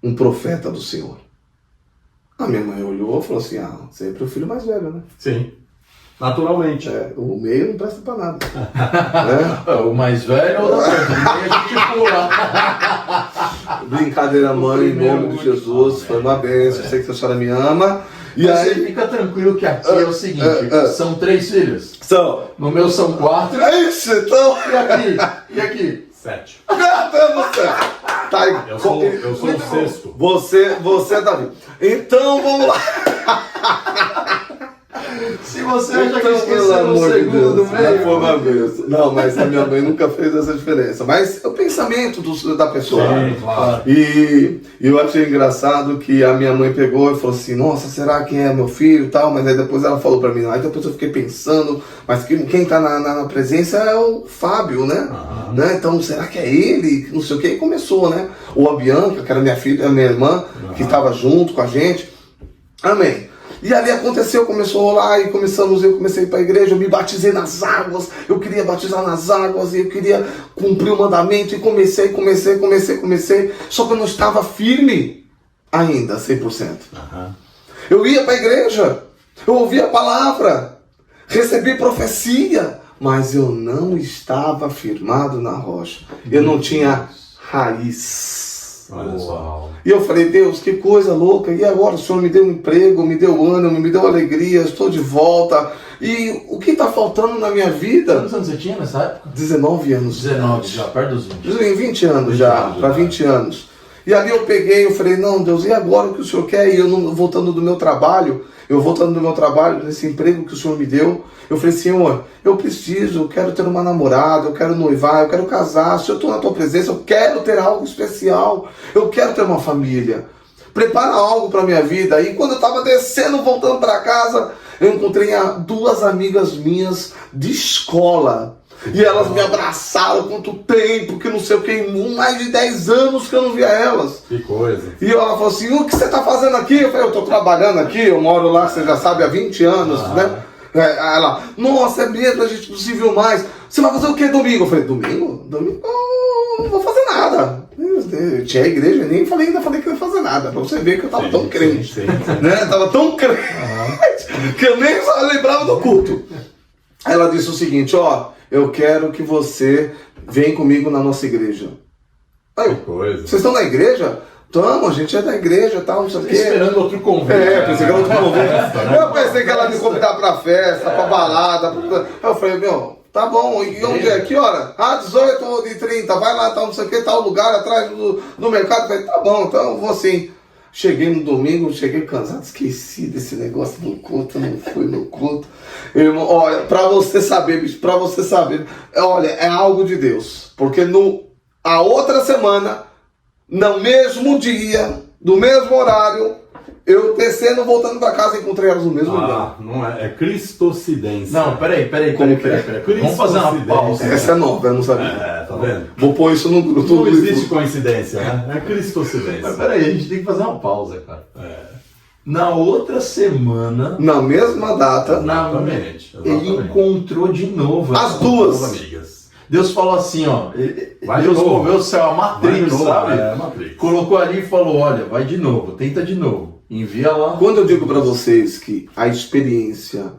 Um profeta do Senhor. A minha mãe olhou e falou assim, sempre o filho mais velho, né? Sim. Naturalmente. O meio não presta pra nada. Né? O mais velho ou da frente? O meio a gente pula. Brincadeira, mãe, em nome de Jesus. Foi uma bênção. Eu sei que a senhora me ama. E Mas aí, você fica tranquilo que aqui é o seguinte, são 3 filhos. no meu são 4. É isso, então. E aqui? 7. Meu Deus do céu. Tá aí. Eu sou o 6º. Você é Davi. Então, vamos lá. Se você acha que Pelo esqueceu o amor de segundo Deus, meio... foi uma vez. Não, mas a minha mãe nunca fez essa diferença. Mas é o pensamento da pessoa. Sim, claro. E eu achei engraçado que a minha mãe pegou e falou assim, nossa, será que é meu filho e tal? Mas aí depois ela falou pra mim, aí depois eu fiquei pensando, mas quem tá na presença é o Fábio, né? Né? Então, será que é ele? Não sei o que. E começou, né? Ou a Bianca, que era minha filha, minha irmã, que estava junto com a gente. Amém. E ali aconteceu, começou a rolar e eu comecei a ir para a igreja, eu me batizei nas águas, eu queria batizar nas águas e eu queria cumprir o mandamento e comecei, só que eu não estava firme ainda, 100%. Eu ia para a igreja, eu ouvia a palavra, recebi profecia, mas eu não estava firmado na rocha, eu não tinha raiz. Olha só. E eu falei, Deus, que coisa louca, e agora o Senhor me deu um emprego, me deu ânimo, me deu alegria, estou de volta, e o que está faltando na minha vida? Quantos anos você tinha nessa época? 19 anos. 19 já, perto dos 20. 20 anos já, para 20 anos. E ali eu peguei, eu falei, não, Deus, e agora o que o Senhor quer? E eu voltando do meu trabalho, nesse emprego que o Senhor me deu, eu falei, Senhor, eu quero ter uma namorada, eu quero noivar, eu quero casar, se eu estou na tua presença, eu quero ter algo especial, eu quero ter uma família. Prepara algo para minha vida. E quando eu estava descendo, voltando para casa, eu encontrei 2 amigas minhas de escola. E elas me abraçaram, quanto tempo, que não sei o que, mais de 10 anos que eu não via elas. Que coisa. E ela falou assim, o que você está fazendo aqui? Eu falei, eu estou trabalhando aqui, eu moro lá, você já sabe, há 20 anos, né? Aí ela, nossa, é mesmo, a gente não se viu mais. Você vai fazer o que domingo? Eu falei, domingo? Domingo não vou fazer nada. Eu tinha a igreja, nem falei que não ia fazer nada. Pra você ver que eu tava tão crente. Sim. Né? Tava tão crente que eu nem lembrava do culto. Aí ela disse o seguinte, ó, eu quero que você venha comigo na nossa igreja. Aí eu, Que coisa. vocês estão na igreja? Tamo, a gente é da igreja e tal, não sei o quê. Esperando outro convite. Pensei que ela outro convite. Eu pensei que ela me convidar pra festa, pra balada. Aí eu falei, meu, tá bom, e onde é? Que hora? 18h30, vai lá, tal, não sei o que, tal lugar, atrás do mercado. Eu falei, tá bom, então eu vou assim. Cheguei no domingo, cheguei cansado, esqueci desse negócio do culto, não fui no culto. Irmão, olha, pra você saber, bicho, olha, é algo de Deus. Porque a outra semana, no mesmo dia, do mesmo horário, eu descendo, voltando pra casa, encontrei elas no mesmo lugar. Não é cristocidência. Não, peraí. Vamos fazer uma pausa. Essa é nova, eu não sabia. Tá vendo? Vou pôr isso no grupo. Não existe coincidência, né? É cristocidência. Mas peraí, a gente tem que fazer uma pausa, cara. Na outra semana, Na mesma data, Exatamente. ele encontrou de novo as duas. amigas. Deus falou assim, ó. Vai de Deus novo. moveu o céu, a Vai de matriz, novo, sabe? É, Matrix. Colocou ali e falou, olha, vai de novo, tenta de novo. Envia lá. Quando eu digo pra vocês que a experiência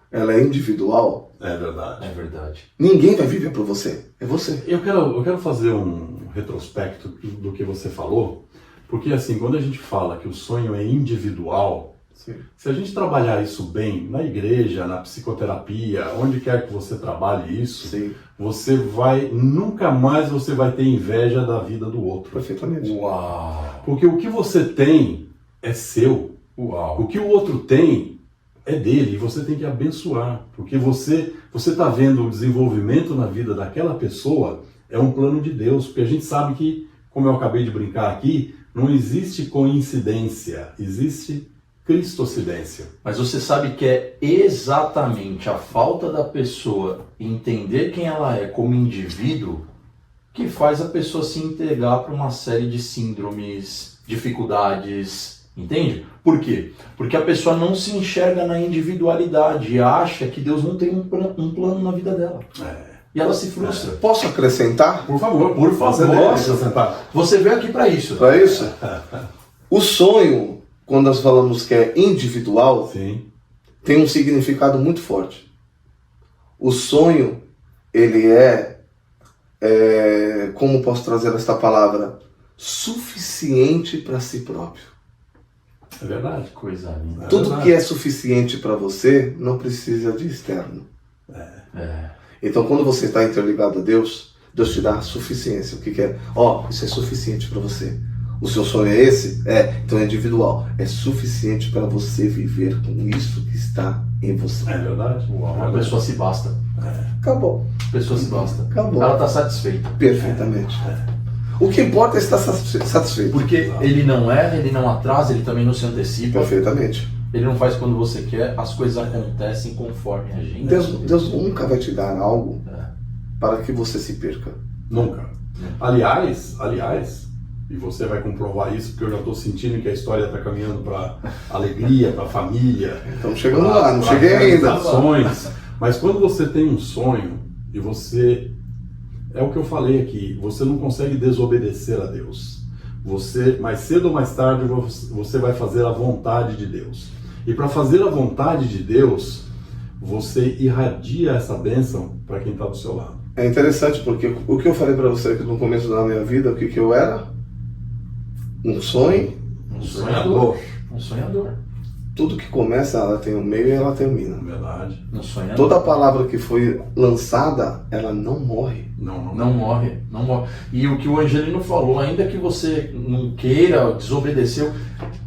ela é individual, É verdade. É verdade. ninguém vai viver por você. É você. Eu quero fazer um retrospecto do que você falou, porque assim, quando a gente fala que o sonho é individual, Sim. se a gente trabalhar isso bem na igreja, na psicoterapia, onde quer que você trabalhe isso, Sim. nunca mais você vai ter inveja da vida do outro. Perfeitamente. Uau. Porque o que você tem é seu. Uau. O que o outro tem é dele e você tem que abençoar. Porque você está vendo o desenvolvimento na vida daquela pessoa, é um plano de Deus. Porque a gente sabe que, como eu acabei de brincar aqui, não existe coincidência, existe cristocidência. Mas você sabe que é exatamente a falta da pessoa entender quem ela é como indivíduo que faz a pessoa se entregar para uma série de síndromes, dificuldades, entende? Por quê? Porque a pessoa não se enxerga na individualidade e acha que Deus não tem um plano na vida dela. E ela se frustra. Posso acrescentar? Por favor. Você veio aqui para isso. Para isso? O sonho, quando nós falamos que é individual, Sim. tem um significado muito forte. O sonho, ele é como posso trazer esta palavra? Suficiente para si próprio. É verdade. Coisa linda. Tudo que é suficiente para você não precisa de externo. Então, quando você está interligado a Deus, Deus te dá a suficiência. O que é? Isso é suficiente para você. O seu sonho é esse? Então é individual. É suficiente para você viver com isso que está em você. É verdade. Uau. A pessoa se basta. Acabou. A pessoa se basta. Acabou. Ela está satisfeita. Perfeitamente. O que importa é estar satisfeito. Porque ele não erra, ele não atrasa, ele também não se antecipa. Perfeitamente. Ele não faz quando você quer, as coisas acontecem conforme a gente. Deus nunca vai te dar algo para que você se perca. Nunca. Aliás, e você vai comprovar isso, porque eu já estou sentindo que a história está caminhando para alegria, para família. Estamos chegando lá, não cheguei ainda. Mas quando você tem um sonho e você... É o que eu falei aqui, você não consegue desobedecer a Deus. Você, mais cedo ou mais tarde, você vai fazer a vontade de Deus. E para fazer a vontade de Deus, você irradia essa bênção para quem está do seu lado. É interessante porque o que eu falei para você aqui no começo da minha vida, o que eu era? Um sonho. Um sonhador. Um sonhador. tudo que começa, ela tem um meio e ela termina. Verdade. Não sonha. Toda palavra que foi lançada, ela não morre. Não morre, não morre. E o que o Angelino falou, ainda que você não queira, desobedeceu,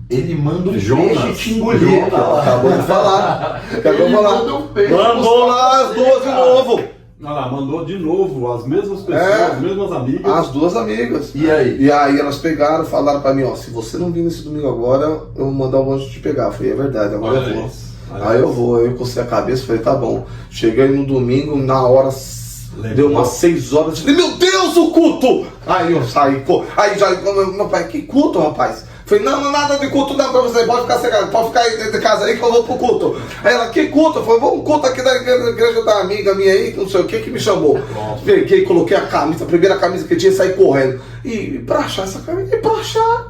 ele manda um peixe te engolir. Acabou de falar. Acabou de falar. Manda um peixe. Mandou lá as duas de novo. Olha lá, mandou de novo as mesmas pessoas, as mesmas amigas. As duas amigas. E aí? E aí elas pegaram, falaram pra mim, ó, se você não vir nesse domingo agora, eu vou mandar o anjo te pegar. Eu falei, é verdade, agora eu vou. Aí eu vou, aí eu cocei a cabeça, falei, tá bom. Cheguei no domingo, na hora, deu umas 6 horas, eu falei, meu Deus, o culto! Aí eu saí, aí já, meu pai, que culto, rapaz? Falei, não, nada de culto não pra você, pode ficar cegado, pode ficar aí dentro de casa aí que eu vou pro culto. Aí ela, que culto? Eu falei, vamos pro culto aqui da igreja da amiga minha aí, que não sei o que me chamou. Peguei, coloquei a camisa, a primeira camisa que tinha, saí correndo. E pra achar essa camisa, e pra achar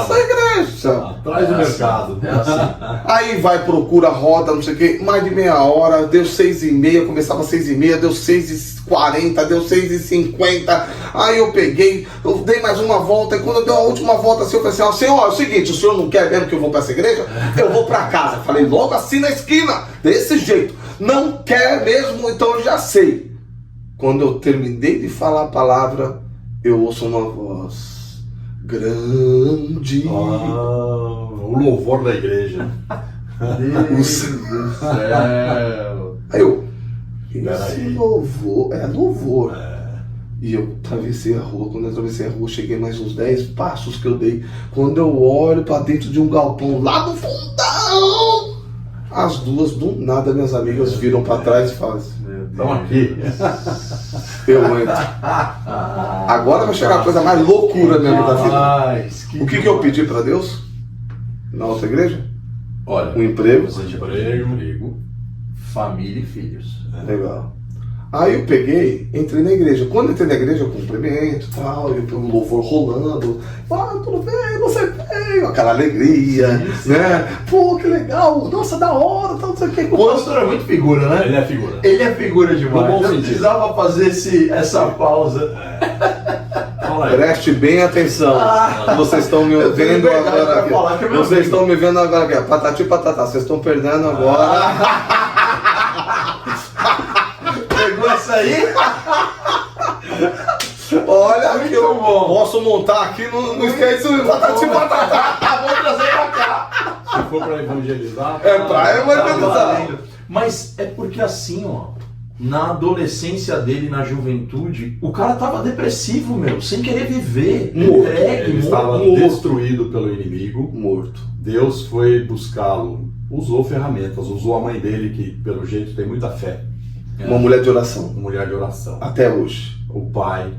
essa igreja. Atrás do mercado. É assim. Aí vai, procura, roda, não sei o que, mais de meia hora, deu 6h30, começava 6h30, deu 6h40, deu 6h50. Aí eu peguei, eu dei mais uma volta, e quando eu dei a última volta assim, eu falei assim, ó, senhor, é o seguinte, o senhor não quer mesmo que eu vou pra essa igreja? Eu vou pra casa. Falei logo assim na esquina, desse jeito. Não quer mesmo, então eu já sei. Quando eu terminei de falar a palavra, eu ouço uma voz grande. O louvor da igreja. Deus do céu. Aí eu, Peraí. louvor, é louvor. E eu atravessei a rua, quando eu atravessei a rua, cheguei mais uns 10 passos que eu dei. Quando eu olho pra dentro de um galpão, lá no fundão, as duas, do nada, minhas amigas viram pra trás e falam assim, Estão aqui. eu entro. Agora vai chegar a coisa mais loucura mesmo da vida. O que eu pedi pra Deus? Na outra igreja? Olha, Um emprego. emprego, família e filhos. Legal. Aí eu peguei, entrei na igreja. Quando eu entrei na igreja, eu cumprimento e tal, e o louvor rolando. Tudo bem, você veio, aquela alegria, né? Pô, que legal, nossa, da hora, tal, não sei o que. O pastor é muito figura, né? Ele é figura. Ele é figura demais. No bom Eu sentido. precisava fazer essa pausa. Fala aí. Preste bem atenção. Vocês estão me Eu tenho vendo liberdade pra agora falar aqui. que é meu Vocês amigo. estão me vendo agora aqui. Patati patatá. Vocês estão perdendo agora. Pegou essa aí? Olha, Muito que eu bom. posso montar aqui no skate do patati patatá. Vou trazer pra cá. Se for pra evangelizar. É pra Tá evangelizar. valendo. Mas é porque assim, ó, na adolescência dele, na juventude, o cara tava depressivo, meu, sem querer viver, Morto. entregue, Ele estava morto. destruído pelo inimigo. Morto. Deus foi buscá-lo. Usou ferramentas. Usou a mãe dele, que pelo jeito tem muita fé. Uma mulher de oração. Uma mulher de oração. Até hoje. O pai.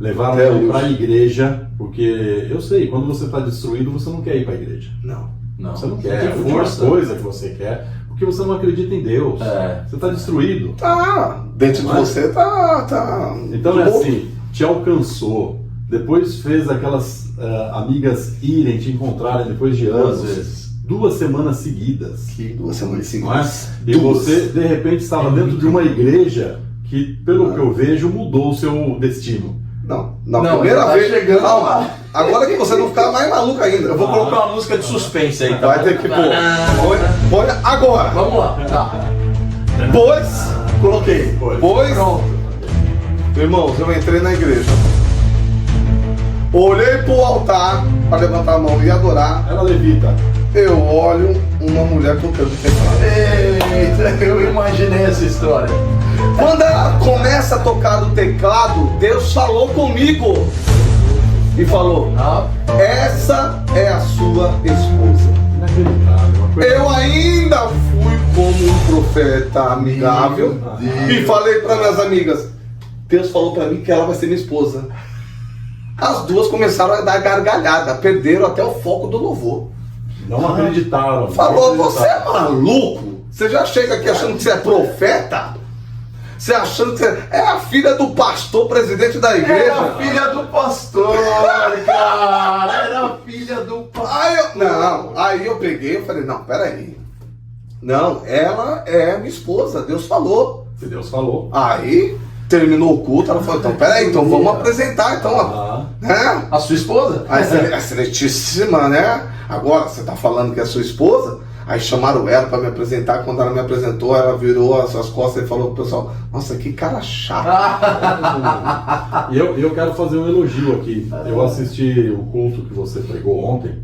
Levaram Até ele hoje. para a igreja, porque eu sei, quando você está destruído, você não quer ir para a igreja. Não. Não, Você não você quer. tem É a última força. coisa que você quer, porque você não acredita em Deus. É. Você está destruído. Tá. Dentro de Mas- você tá. Então é morto. assim, te alcançou, depois fez aquelas amigas irem te encontrarem depois de anos. 2 vezes. 2 semanas seguidas. Que 2 semanas Não é? seguidas. E Duas. você, de repente, estava dentro de uma igreja que, pelo que eu vejo, mudou o seu destino. Não, na Não, primeira tá vez. chegando Calma. lá. Agora que você não ficar mais maluco ainda. Eu vou colocar uma música de suspense aí, tá? Vai ter que pôr. Põe agora. Vamos lá, tá. Pois, Coloquei. pois, Pronto. irmãos, eu entrei na igreja. Olhei pro altar para levantar a mão e adorar. Era levita. Eu olho uma mulher tocando teclado. Eita, eu imaginei essa história. Quando ela começa a tocar o teclado, Deus falou comigo e falou: essa é a sua esposa. Inacreditável. Uma coisa- Eu ainda fui como um profeta amigável e falei para minhas amigas: Deus falou para mim que ela vai ser minha esposa. As duas começaram a dar gargalhada, perderam até o foco do louvor. Não acreditaram. Falou: não você é acreditaram. maluco? Você já chega aqui achando que você é profeta? Você achando que você é a filha do pastor, presidente da igreja? Era a filha do pastor, cara. Era a filha do pastor. Aí eu peguei e falei: não, peraí. Não, ela é minha esposa, Deus falou. Se Deus falou. Aí Terminou o culto, ela falou, então, peraí, então vamos apresentar, então, né? A sua esposa? A excelentíssima, né? Agora, você tá falando que é sua esposa? Aí chamaram ela para me apresentar. Quando ela me apresentou, ela virou as suas costas e falou pro pessoal, nossa, que cara chato. E eu quero fazer um elogio aqui. Eu assisti o culto que você pregou ontem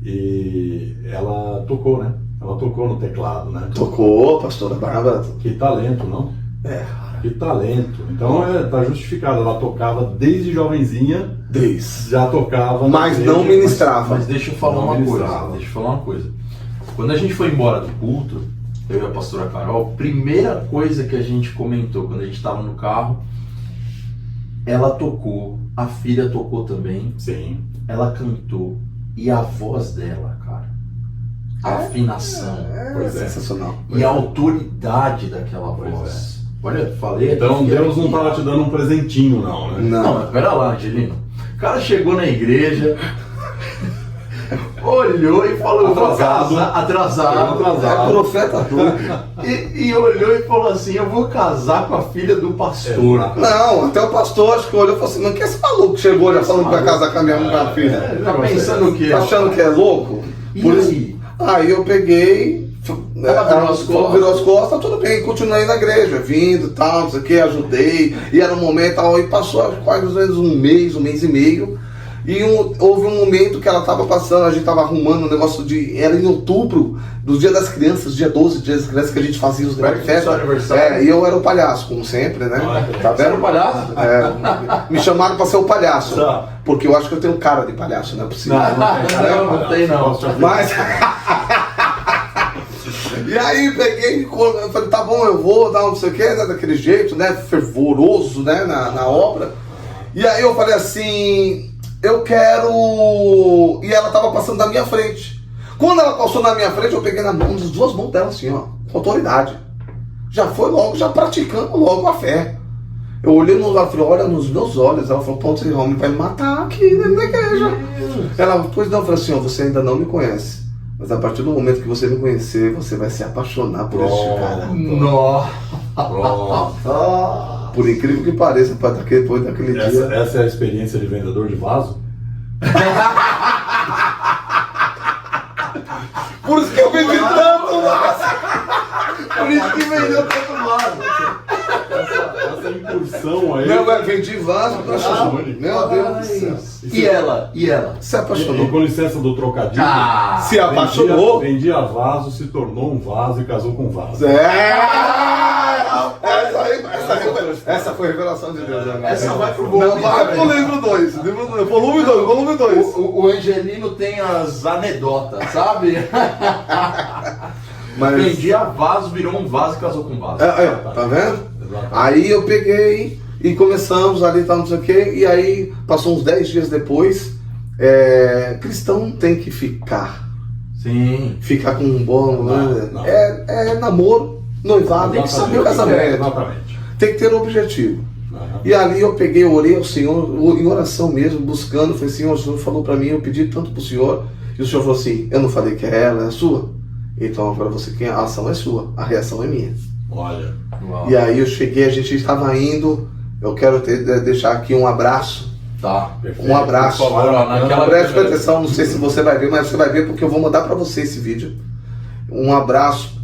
e ela tocou, né? Ela tocou no teclado, né? Tocou, pastora Bárbara. Que talento, não? É. Que talento. Então tá justificado. Ela tocava desde jovenzinha, já tocava. Mas não ministrava. Mas deixa eu falar Não uma ministrava. coisa. Deixa eu falar uma coisa. Quando a gente foi embora do culto, eu e a pastora Carol, primeira coisa que a gente comentou quando a gente estava no carro, ela tocou, a filha tocou também, Sim. ela cantou, e a voz dela, cara, a afinação, Pois é. Sensacional. e a autoridade daquela Pois voz. Olha, falei aqui. Então fiquei Deus não arrepiado. estava te dando um presentinho, não, né? Não, mas pera lá, Angelino. O cara chegou na igreja, olhou e falou, eu vou Atrasado. casar, atrasado. É profeta tudo. E olhou e falou assim, eu vou casar com a filha do pastor. Exato. Não, até o pastor acho que olhou e falou assim, mas que esse maluco chegou já falando que vai casar com a minha filha? Tá pensando o quê? Tá achando que é louco? E Por isso- aí? Aí eu peguei, Ela virou as costas. virou as costas, tudo bem, continuei na igreja, vindo e tal, não sei o que, ajudei, e era um momento, tal, e passou quase um mês e meio, e houve um momento que ela estava passando, a gente estava arrumando um negócio era em outubro, do Dia das Crianças, dia 12, Dia das Crianças, que a gente fazia os negócios de Perto do seu festa. aniversário. E eu era o palhaço, como sempre, né? Tá Você era vendo? um palhaço? Me chamaram pra ser o palhaço, Tá. porque eu acho que eu tenho cara de palhaço, não é possível. Não tem não. Mas. E aí peguei, eu falei, tá bom, eu vou dar não sei o que, né, daquele jeito, né, fervoroso, né, na obra. E aí eu falei assim, eu quero... E ela tava passando na minha frente. Quando ela passou na minha frente, eu peguei nas duas mãos dela assim, ó, com autoridade. Já foi logo, já praticando logo a fé. Eu olhei no lado e falei, olha nos meus olhos. Ela falou, pô, esse homem vai me matar aqui dentro da igreja. Ela, pois não, eu falei assim, ó, você ainda não me conhece. Mas a partir do momento que você me conhecer, você vai se apaixonar por este cara. Nossa. Pronto. Por incrível que pareça, depois daquele dia. Essa é a experiência de vendedor de vaso? Por isso que eu vendi tanto, Márcio! Por isso que vendeu tanto vaso. Essa incursão aí. Meu, eu vendi vaso pra chamar. Meu Deus do céu. E ela? E ela? Se E apaixonou. com licença do trocadilho, Se apaixonou. vendia vaso, se tornou um vaso e casou com vaso. Essa foi a revelação de Deus. Né? Essa vai pro volume Não, vai pro também. livro 2. Volume 2. O Angelino tem as anedotas, sabe? Mas, Vendia vaso, virou um vaso e casou com vaso. tá vendo? Exatamente. Aí eu peguei e começamos ali, tal, não sei o quê, e aí passou uns 10 dias depois, cristão tem que ficar Sim. com um bom, né? Não. É namoro, noivado, tem que saber o casamento, Exatamente. tem que ter um objetivo. Aham. E ali eu peguei, orei ao Senhor, em oração mesmo, buscando, falei, Senhor, o Senhor falou pra mim, eu pedi tanto pro Senhor, e o Senhor falou assim, eu não falei que é ela, é sua? Então agora você, a ação é sua, a reação é minha. Olha. Uau. E aí eu cheguei, a gente estava indo, eu quero deixar aqui um abraço. Tá. Um abraço. Por favor, ó, naquela Preste atenção, não sei se você vai ver, mas você vai ver porque eu vou mandar para você esse vídeo. Um abraço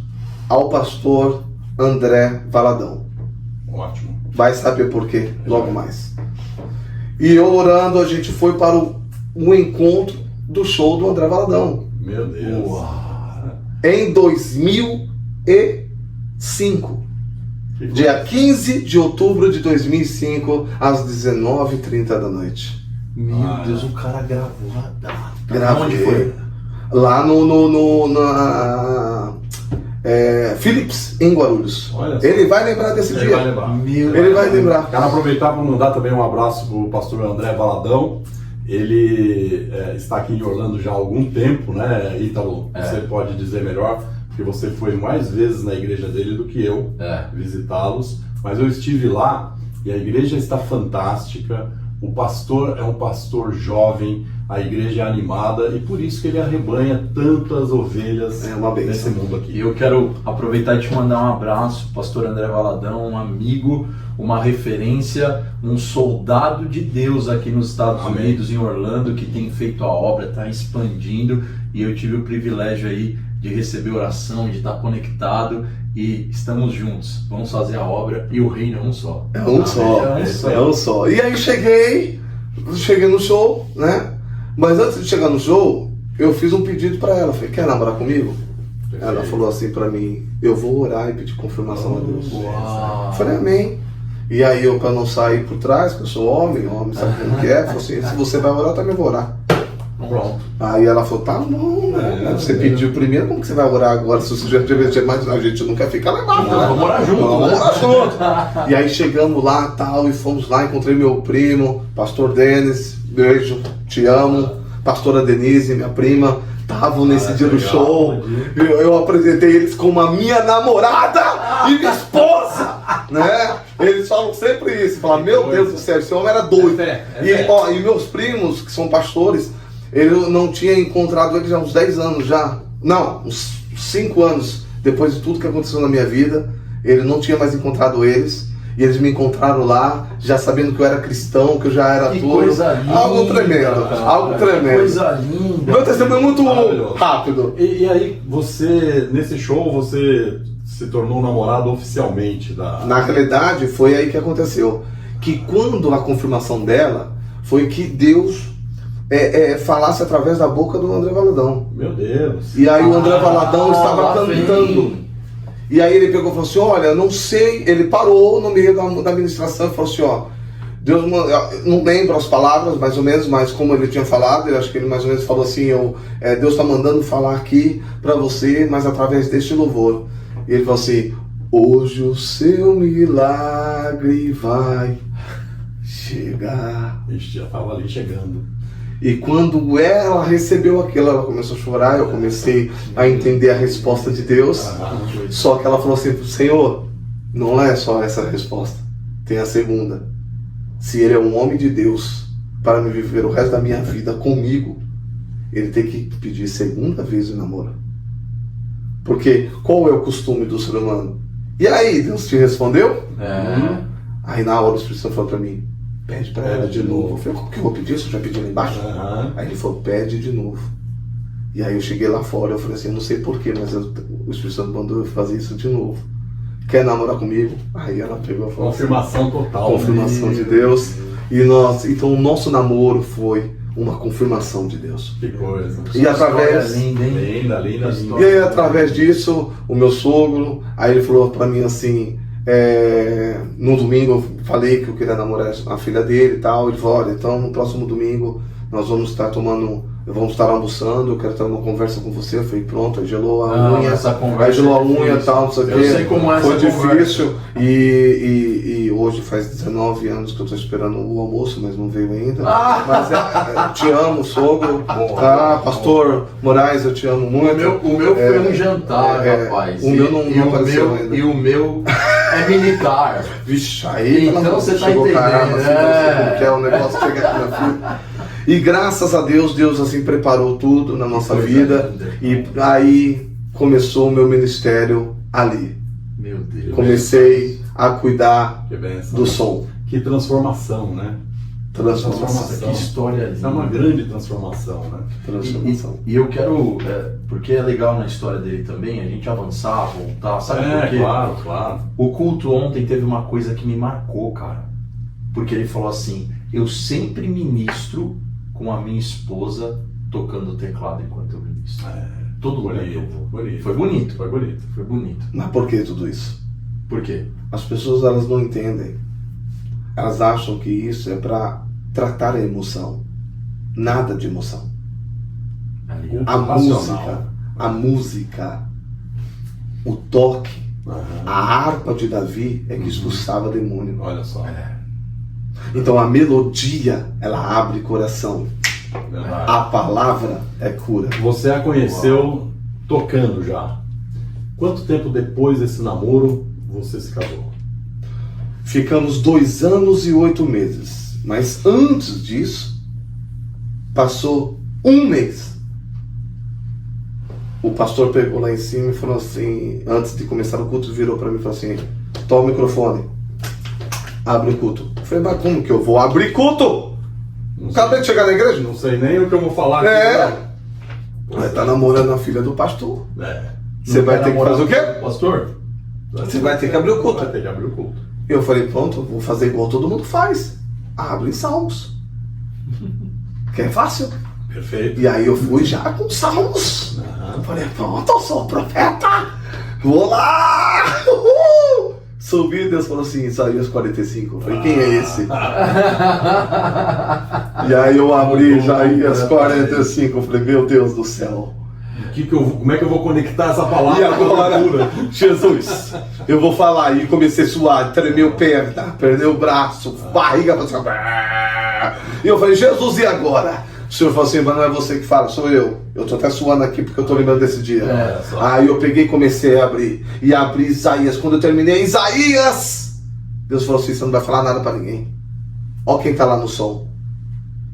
ao pastor André Valadão. Ótimo. Vai saber por quê, logo mais. E eu orando, a gente foi para o encontro do show do André Valadão. Meu Deus. Uau. Em 2005. Que Dia 15 de outubro de 2005, às 19h30 da noite. Meu Deus, o cara gravou a data. Gravei. Onde foi? Lá na Philips, em Guarulhos. Olha só. Ele vai lembrar desse Ele dia. vai lembrar. Ele vai lembrar. Quero aproveitar para mandar também um abraço para o pastor André Valadão. Ele está aqui em Orlando já há algum tempo, né, Ítalo? Você pode dizer melhor, porque você foi mais vezes na igreja dele do que eu visitá-los. Mas eu estive lá e a igreja está fantástica. O pastor é um pastor jovem, a igreja é animada e por isso que ele arrebanha tantas ovelhas É uma bênção. nesse mundo aqui. E eu quero aproveitar e te mandar um abraço, pastor André Valadão, um amigo, uma referência, um soldado de Deus aqui nos Estados Amém. Unidos, em Orlando, que tem feito a obra, está expandindo, e eu tive o privilégio aí de receber oração, de estar conectado, e estamos juntos, vamos fazer a obra, e o reino é um só. É um só. É um só. É um só. E aí cheguei no show, né? Mas antes de chegar no show, eu fiz um pedido pra ela. Falei, quer namorar comigo? Ela falou assim pra mim, eu vou orar e pedir confirmação a Deus. Uau. Eu falei, amém. E aí eu, pra não sair por trás, porque eu sou homem sabe como que é, falei assim, se você vai orar, eu também vou orar. Pronto. Aí ela falou, tá bom, né? Você pediu primeiro, como que você vai orar agora? Se você já pediu, mas a gente não quer ficar levado, né? Vamos orar junto. Vamos orar junto. E aí chegamos lá tal, e fomos lá, encontrei meu primo, pastor Denis, beijo, te amo. Pastora Denise, minha prima, estavam nesse dia do legal, show. Eu apresentei eles como a minha namorada e minha esposa, né? Eles falam sempre isso, falam, meu Deus do céu, esse homem era doido. E meus primos, que são pastores, eu não tinha encontrado eles há uns 10 anos já. Não, uns 5 anos depois de tudo que aconteceu na minha vida. Ele não tinha mais encontrado eles. E eles me encontraram lá, já sabendo que eu era cristão, que eu já era Que tudo. coisa linda, Algo tremendo, cara. algo Que tremendo. coisa linda. Meu testemunho é muito Maravilhoso. rápido. E aí, você, nesse show, você se tornou namorado oficialmente da... Na realidade, foi aí que aconteceu. Que quando a confirmação dela, foi que Deus falasse através da boca do André Valadão. Meu Deus. E aí o André Valadão estava lá vem. cantando. E aí ele pegou e falou assim, olha, eu não sei, ele parou no meio da ministração e falou assim, ó, Deus, eu não lembro as palavras mais ou menos, mas como ele tinha falado, eu acho que ele mais ou menos falou assim, Deus está mandando falar aqui para você, mas através deste louvor. E ele falou assim, hoje o seu milagre vai chegar. Ixi, já estava ali chegando. E quando ela recebeu aquilo, ela começou a chorar, eu comecei a entender a resposta de Deus. Só que ela falou assim, Senhor, não é só essa a resposta, tem a segunda. Se ele é um homem de Deus para me viver o resto da minha vida comigo, ele tem que pedir segunda vez o namoro. Porque qual é o costume do ser humano? E aí, Deus te respondeu? Aí na hora o Espírito Santo falou para mim, pede para ela de novo. Eu falei, como que eu vou pedir isso? Eu já pedi lá embaixo. Aí ele falou, pede de novo. E aí eu cheguei lá fora, eu falei assim, eu não sei porquê, mas o Espírito Santo mandou eu fazer isso de novo. Quer namorar comigo? Aí ela pegou e falou Confirmação assim, total. confirmação de Deus. E então o nosso namoro foi uma confirmação de Deus. Que coisa. E através... Linda, hein? Linda, linda, linda. E aí através disso, o meu sogro, aí ele falou pra mim assim, no domingo eu falei que eu queria namorar a filha dele e tal, ele falou, olha, então no próximo domingo nós vamos estar vamos estar almoçando, eu quero ter uma conversa com você. Eu falei, pronto, aí gelou a unha, aí gelou a unha e tal, não sei o quê. Eu sei como é foi essa difícil. E hoje faz 19 anos que eu tô esperando o almoço, mas não veio ainda. Mas eu te amo, sogro. Tá, pastor Moraes, eu te amo muito. O meu foi um jantar, rapaz. O meu não apareceu ainda. E o meu é militar. Vixe, aí Então você tá chegou entendendo, caramba, assim, como que é o negócio chegar aqui na filha. E graças a Deus, Deus assim preparou tudo na nossa vida. E aí começou o meu ministério ali. Meu Deus. Comecei a cuidar Que benção. do som. Que transformação, né? Transformação. Que história linda. Isso é uma grande transformação, né? Transformação. E eu quero, porque é legal na história dele também, a gente avançar, voltar, sabe por quê? Claro, claro. O culto ontem teve uma coisa que me marcou, cara. Porque ele falou assim, eu sempre ministro com a minha esposa tocando teclado enquanto eu ministro. Todo lugar que eu vou. Bonito. Foi bonito. Foi bonito. Foi bonito. Mas por que tudo isso? Por quê? As pessoas elas não entendem. Elas acham que isso é para tratar a emoção. Nada de emoção. Ali, A música, o toque, a harpa de Davi é que expulsava demônio. Olha só. Então a melodia, ela abre coração. Verdade. A palavra é cura. Você a conheceu tocando já. Quanto tempo depois desse namoro você se casou? Ficamos 2 anos e 8 meses. Mas antes disso, Passou um mês. O pastor pegou lá em cima e falou assim, antes de começar o culto, virou para mim e falou assim, toma o microfone, abre o culto. Eu falei, mas como que eu vou abrir culto? Acabei de chegar na igreja. Não sei nem o que eu vou falar aqui. Vai estar namorando a filha do pastor. Você Não vai quer ter que namorar fazer o quê? Pastor? Você vai ter que abrir o culto. Vai ter que abrir o culto. Eu falei, pronto, vou fazer igual todo mundo faz. Abre Salmos. Que é fácil. Perfeito. E aí eu fui já com Salmos. Eu falei, pronto, eu sou profeta. Vou lá. Uhul. Subi, Deus falou assim, Isaías 45. Eu falei, quem é esse? E aí eu abri Isaías 45. Eu falei, meu Deus do céu. Como é que eu vou conectar essa palavra? E agora, Jesus, eu vou falar. E comecei a suar, tremeu perna, perdeu o braço, barriga. E eu falei, Jesus, e agora? O Senhor falou assim, mas não é você que fala, sou eu. Eu tô até suando aqui porque eu tô lembrando desse dia. Aí eu peguei e comecei a abrir. E abri Isaías. Quando eu terminei Isaías, Deus falou assim, você não vai falar nada pra ninguém. Ó quem tá lá no som.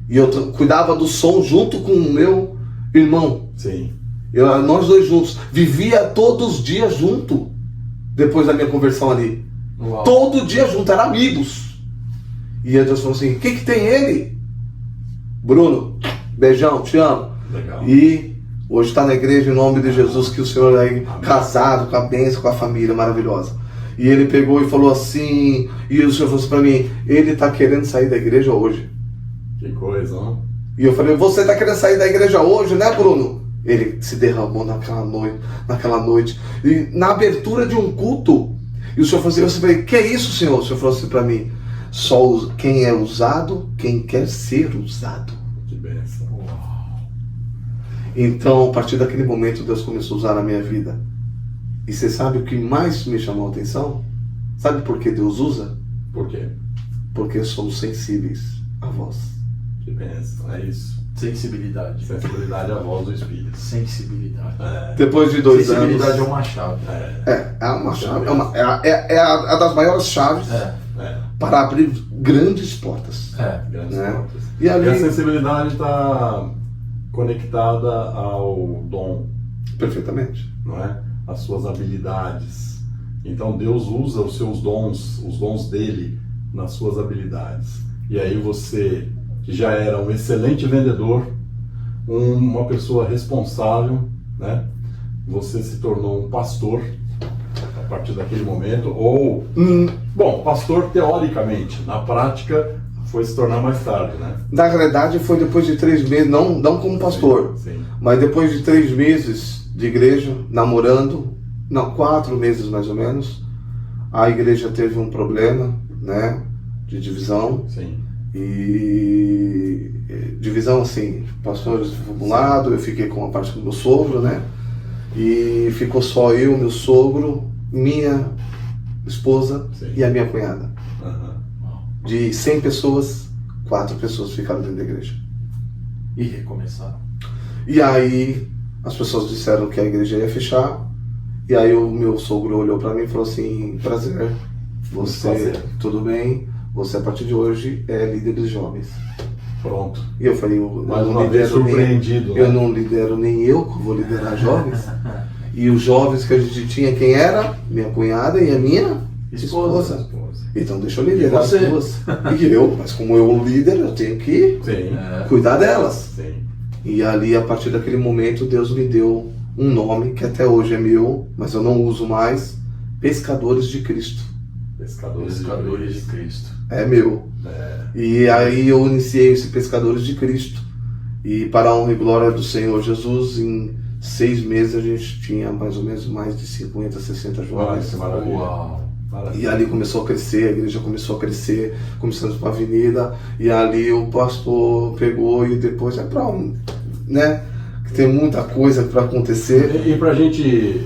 E eu cuidava do som junto com o meu irmão. Sim. Nós dois juntos. Vivia todos os dias junto. Depois da minha conversão ali. Uau. Todo dia junto, eram amigos. E aí Deus falou assim, o que tem ele? Bruno, beijão, te amo. Legal. E hoje está na igreja em nome de Jesus, que o Senhor é casado com a bênção, com a família maravilhosa. E ele pegou e falou assim, e o Senhor falou assim para mim, ele está querendo sair da igreja hoje. Que coisa, não? E eu falei, você está querendo sair da igreja hoje, né, Bruno? Ele se derramou naquela noite. E na abertura de um culto, e o Senhor falou assim, eu falei, que é isso, Senhor? O Senhor falou assim para mim, só quem é usado, quem quer ser usado. Que bênção. Então, a partir daquele momento, Deus começou a usar a minha vida. E você sabe o que mais me chamou a atenção? Sabe por que Deus usa? Por quê? Porque somos sensíveis à voz. Que bênção, é isso. Sensibilidade. Sensibilidade à voz do Espírito. Sensibilidade. Depois de 2 anos... Sensibilidade é uma chave. É uma chave. É a das maiores chaves para abrir grandes portas. Grandes Né? portas. E ali... E a sensibilidade está conectada ao dom, Perfeitamente. não é? As suas habilidades. Então Deus usa os seus dons, os dons dele, nas suas habilidades. E aí você, que já era um excelente vendedor, uma pessoa responsável, né? Você se tornou um pastor a partir daquele momento, ou, bom, pastor teoricamente, na prática foi se tornar mais tarde, né? Na realidade foi depois de 3 meses, não como pastor, Sim. mas depois de 3 meses de igreja, namorando, 4 meses mais ou menos, a igreja teve um problema, né, de divisão. Sim. E divisão assim, pastores de um lado, eu fiquei com a parte do meu sogro, né? E ficou só eu, meu sogro, minha esposa e a minha cunhada. De 100 pessoas, 4 pessoas ficaram dentro da igreja. E recomeçaram. E aí as pessoas disseram que a igreja ia fechar. E aí o meu sogro olhou para mim e falou assim, prazer, você, tudo bem? Você a partir de hoje é líder dos jovens. Pronto. E eu falei, Mais uma vez surpreendido. Eu não lidero nem eu, que vou liderar jovens. E os jovens que a gente tinha, quem era? Minha cunhada e a minha esposa. Então deixa eu liderar as duas. E mas como eu líder, eu tenho que cuidar delas. Sim. E ali, a partir daquele momento, Deus me deu um nome que até hoje é meu, mas eu não uso mais, Pescadores de Cristo. Pescadores de Cristo. É meu. E aí eu iniciei esse Pescadores de Cristo. E para a honra e glória do Senhor Jesus, em 6 meses a gente tinha mais ou menos mais de 50, 60 jovens. Que maravilha. Uau. E ali começou a crescer, a igreja começou a crescer, começamos para a avenida, e ali o pastor pegou e depois né? Que tem muita coisa para acontecer. E para a gente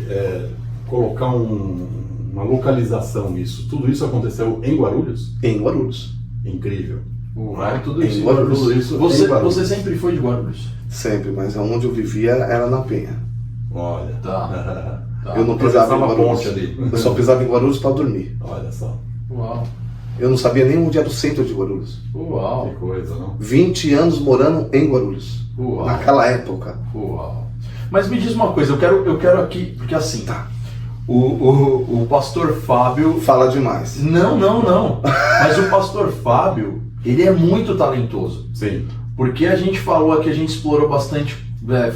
colocar uma localização nisso, tudo isso aconteceu em Guarulhos? Em Guarulhos. Incrível. Tudo isso. Guarulhos. Tudo isso Você sempre foi de Guarulhos? Sempre, mas onde eu vivia era na Penha. Olha. Eu não pisava em Guarulhos. Ponte ali. Eu só pisava em Guarulhos para dormir. Olha só. Uau. Eu não sabia nem onde era o centro de Guarulhos. Uau. Que coisa, não? 20 anos morando em Guarulhos. Uau. Naquela época. Uau. Mas me diz uma coisa, eu quero aqui, porque assim, Tá. o pastor Fábio... Fala demais. Não. Mas o pastor Fábio, ele é muito talentoso. Sim. Porque a gente falou aqui, a gente explorou bastante,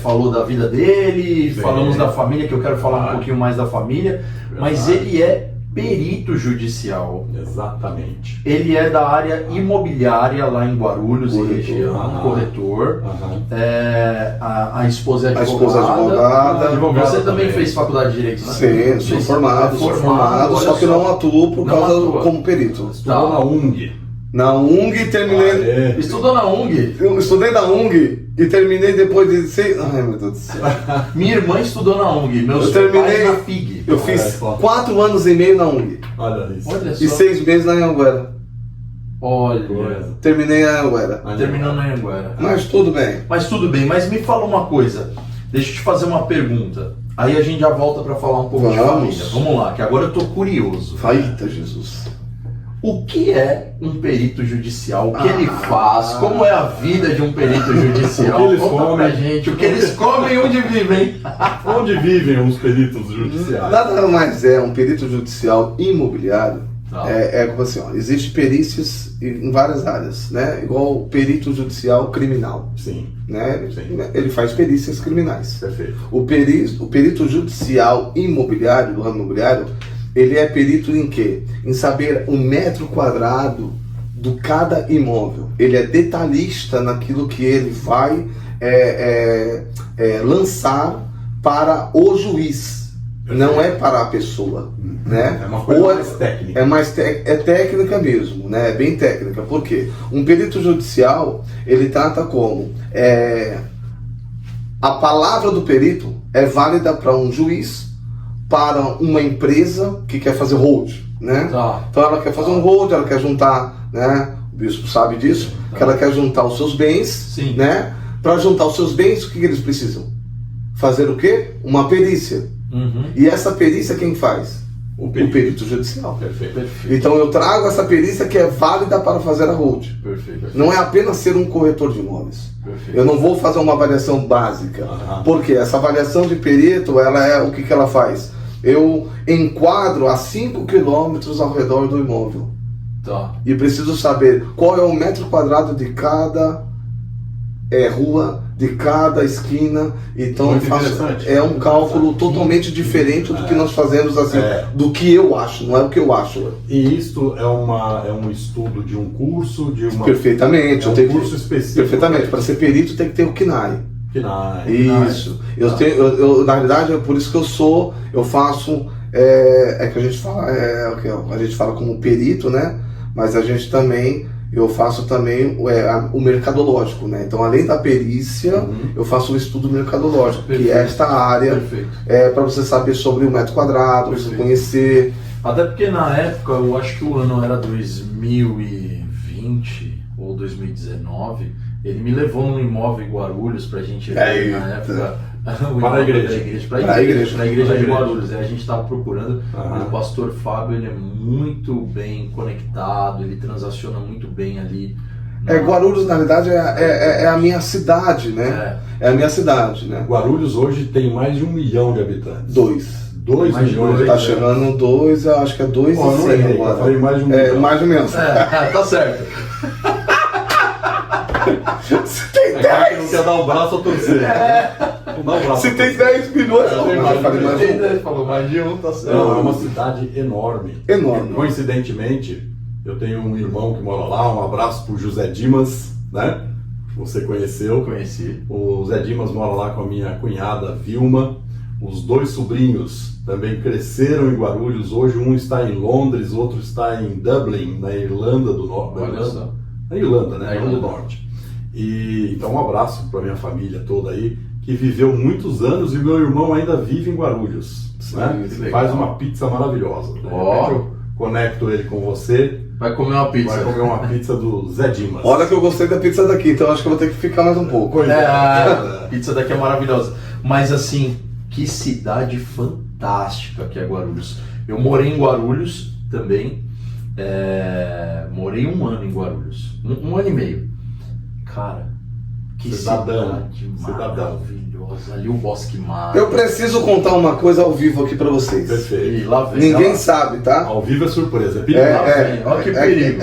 falou da vida dele, Sim. falamos da família, que eu quero falar um Verdade. pouquinho mais da família, mas Verdade. ele é perito judicial. Exatamente. Ele é da área imobiliária lá em Guarulhos e Corretor. região, corretor. Aham. A esposa é A advogada. esposa é advogada. Advogada Você também também. fez faculdade de Direito, né? Sim, sou formado, olha só que não atuo por Não causa atua. como perito. Estudou na UNG. Na UNG terminei. Aê. Estudou na UNG. Eu estudei na UNG e terminei depois de 6. Ai meu Deus do céu. Minha irmã estudou na UNG. Meus Eu terminei- pais na FIG. Eu Olha fiz só. 4 anos e meio na UNG Olha isso. Olha e só. 6 meses na Anhanguera. Olha. Coisa. Terminei a Anhanguera. Terminou na Anhanguera. Mas tudo bem. Mas tudo bem, mas me fala uma coisa. Deixa eu te fazer uma pergunta. Aí a gente já volta pra falar um pouco de Vamos. família. Vamos lá, que agora eu tô curioso. Eita Jesus. O que é um perito judicial? O que ele faz? Como é a vida de um perito judicial? O que eles Conta pra comem. gente. O que eles comem e onde vivem. Onde vivem os peritos judiciais? Nada mais é um perito judicial imobiliário. Tá. É como assim, ó, existe perícias em várias áreas, né? Igual o perito judicial criminal, Sim, né? Sim. Ele faz perícias criminais. perfeito. O perito judicial imobiliário, do ramo imobiliário, ele é perito em quê? Em saber o metro quadrado do cada imóvel. Ele é detalhista naquilo que ele vai lançar para o juiz. Não é para a pessoa, né? É uma coisa Ou mais técnica. é técnica mesmo, né? É bem técnica. Por quê? Um perito judicial, ele trata como a palavra do perito é válida para um juiz, para uma empresa que quer fazer hold, né? Tá. Então ela quer fazer um hold, ela quer juntar, né? O bispo sabe disso, que ela quer juntar os seus bens, Sim. né? Para juntar os seus bens, o que eles precisam? Fazer o quê? Uma perícia. Uhum. E essa perícia quem faz? O O perito judicial. Perfeito. Perfeito. Então eu trago essa perícia que é válida para fazer a hold. Perfeito. Não é apenas ser um corretor de imóveis. Perfeito. Eu não vou fazer uma avaliação básica. Aham. Porque essa avaliação de perito, ela é o que ela faz? Eu enquadro a 5 quilômetros ao redor do imóvel. Tá. E preciso saber qual é o metro quadrado de cada rua, de cada esquina. Então Muito eu faço, interessante. é um cálculo totalmente diferente do que nós fazemos assim, do que eu acho, não é o que eu acho. E isto é um estudo de um curso, de uma... Perfeitamente, É um eu tenho curso que, específico. perfeitamente. Para ser perito tem que ter o KNAI. Que na... Isso. Na verdade é por isso que eu faço, que a gente fala, a gente fala como perito, né? Mas a gente também, eu faço também o mercadológico, né? Então além da perícia, Uhum. eu faço o estudo mercadológico, que Perfeito. é esta área, Perfeito. para você saber sobre o metro quadrado, você Perfeito. conhecer. Até porque na época, eu acho que o ano era 2020 ou 2019, ele me levou num imóvel em Guarulhos pra gente ver na época. O Para a imóvel igreja. Pra Para a igreja. Pra igreja Para a de igreja. Guarulhos. Aí a gente tava procurando, Aham. e o pastor Fábio, ele é muito bem conectado, ele transaciona muito bem ali. Guarulhos, na verdade, é a minha cidade, né? É a minha cidade, né? Guarulhos hoje tem mais de 1 milhão de habitantes. 2. 2 Mais de milhões. dois, Tá né? chegando 2, eu acho que é 2 Ó, e não 100 errei, eu agora. falei mais de 1 milhão. Mais ou menos. Tá certo. Se tem É que não 10! quer dar o braço a torcer. Não dá o braço Se a tem torcer. 10 milhões, Eu não, tenho mas falei mais um. Ele falou mais de um, tá certo. Não, é uma cidade enorme. Enorme. Coincidentemente, eu tenho um irmão que mora lá, um abraço pro José Dimas, né? Você Eu conheceu. conheci. O Zé Dimas mora lá com a minha cunhada Vilma. Os 2 sobrinhos também cresceram em Guarulhos. Hoje um está em Londres, outro está em Dublin, na Irlanda do Norte. Olha só. Na Irlanda, né? Na Irlanda do Irlanda. Norte. E então um abraço para minha família toda aí, que viveu muitos anos e meu irmão ainda vive em Guarulhos. Né? que legal. Faz uma pizza maravilhosa. De Ó. repente eu conecto ele com você, Vai comer uma pizza. vai comer uma pizza do Zé Dimas. Olha que eu gostei da pizza daqui, então acho que eu vou ter que ficar mais um pouco. Pois A pizza daqui é maravilhosa. Mas assim, que cidade fantástica que é Guarulhos. Eu morei em Guarulhos também morei 1 ano em Guarulhos, um ano e meio. Cara, que cidade maravilhosa, ali o Bosque Mar. Eu preciso contar uma coisa ao vivo aqui pra vocês. Perfeito. E lá vem, Ninguém sabe, tá? Ao vivo é surpresa. Olha que perigo.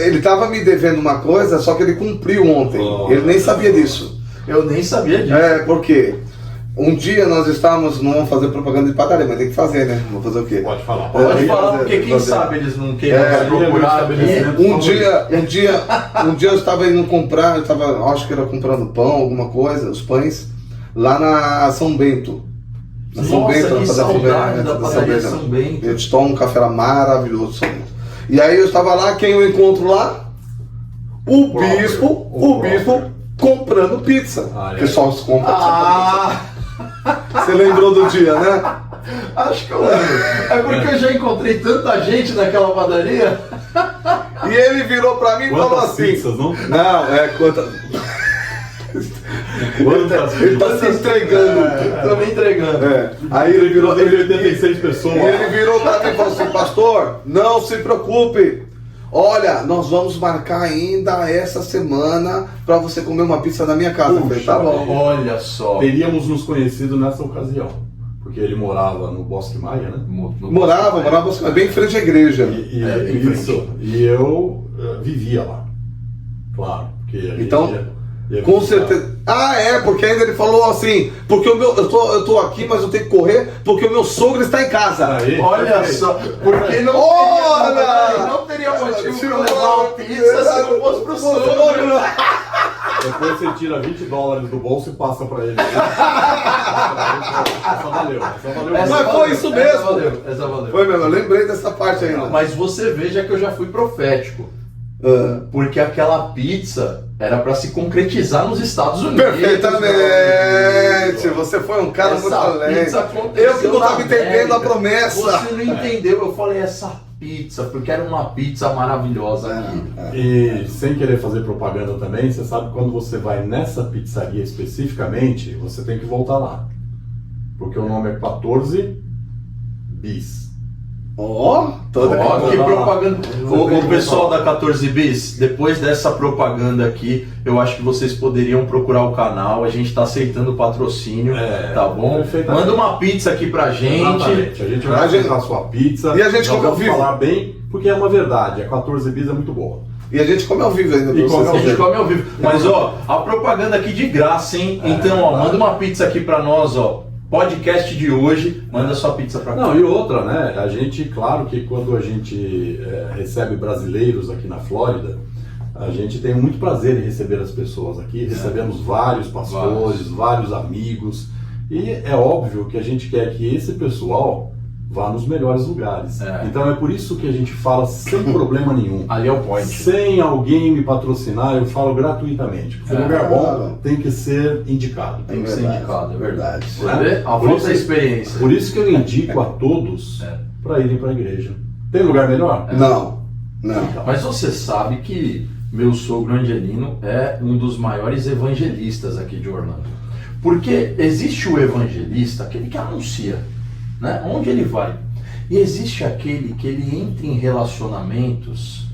Ele tava me devendo uma coisa, só que ele cumpriu ontem. Ele nem sabia disso. Eu nem sabia disso. Porque um dia nós estávamos, não vamos fazer propaganda de padaria, mas tem que fazer, né? Vou fazer o quê? Pode falar. Pode falar, fazer, porque quem fazer. sabe eles não queiram procurar estabelecimento. Um dia eu estava indo comprar, acho que era comprando pão, alguma coisa, os pães, lá na São Bento. Na São Nossa, Bento, que na saudade da São padaria Bento. São Bento. Eu te tomo um café lá maravilhoso, São Bento. E aí eu estava lá, quem eu encontro lá? O bispo comprando pizza. Que só se compra pizza. Você lembrou do dia, né? Acho que eu lembro. É porque eu já encontrei tanta gente naquela padaria. E ele virou pra mim e falou Quantas assim... pizzas, não? Não, quantas... Ele tá se entregando. Tô me entregando. Aí ele virou... 86 pessoas. Ele virou pra mim e falou assim, pastor, não se preocupe. Olha, nós vamos marcar ainda essa semana pra você comer uma pizza na minha casa. Eu falei, tá bom. Olha só. Teríamos nos conhecido nessa ocasião. Porque ele morava no Bosque Maia, né? Morava bem em frente à igreja. E eu vivia lá. Claro. Porque a gente Então, ia com visitar. certeza. Porque ainda ele falou assim, porque eu tô aqui, mas eu tenho que correr, porque o meu sogro está em casa. Aí, Olha perfeito. só, porque não teria motivo pra levar uma pizza se não fosse pro sogro. Depois você tira $20 do bolso e passa pra ele. Essa valeu. Mas foi isso mesmo. Essa valeu. Foi mesmo, eu lembrei dessa parte ainda. Mas você veja que eu já fui profético. Porque aquela pizza era para se concretizar nos Estados Unidos. Perfeitamente! Você foi um cara muito além. Eu que não estava entendendo a promessa. Você não entendeu. Eu falei essa pizza, porque era uma pizza maravilhosa aqui. E sem querer fazer propaganda também, você sabe que quando você vai nessa pizzaria especificamente, você tem que voltar lá. Porque o nome é 14 Bis. Que propaganda. O pessoal da 14 Bis, depois dessa propaganda aqui, eu acho que vocês poderiam procurar o canal. A gente está aceitando o patrocínio, tá bom? Manda uma pizza aqui pra gente. Exatamente. A gente vai aceitar a sua pizza. E a gente come ao vivo. Falar bem, porque é uma verdade. A 14 Bis é muito boa. E a gente come ao vivo ainda. A gente come ao vivo. Mas a propaganda aqui de graça, hein? Então, manda uma pizza aqui pra nós, podcast de hoje, manda sua pizza pra cá. Não, e outra, né? A gente, claro que quando a gente recebe brasileiros aqui na Flórida, a gente tem muito prazer em receber as pessoas aqui. Recebemos vários pastores, vários amigos. E é óbvio que a gente quer que esse pessoal vá nos melhores lugares. Então é por isso que a gente fala sem problema nenhum. Ali é o point. Sem alguém me patrocinar, eu falo gratuitamente. Porque lugar bom tem que ser indicado. Tem que ser indicado, é verdade. A falta da experiência. Por isso que eu indico a todos para irem para a igreja. Tem lugar melhor? Não. Mas você sabe que meu sogro Angelino é um dos maiores evangelistas aqui de Orlando. Porque existe o evangelista, aquele que anuncia, né? Onde ele vai. E existe aquele que ele entra em relacionamentos,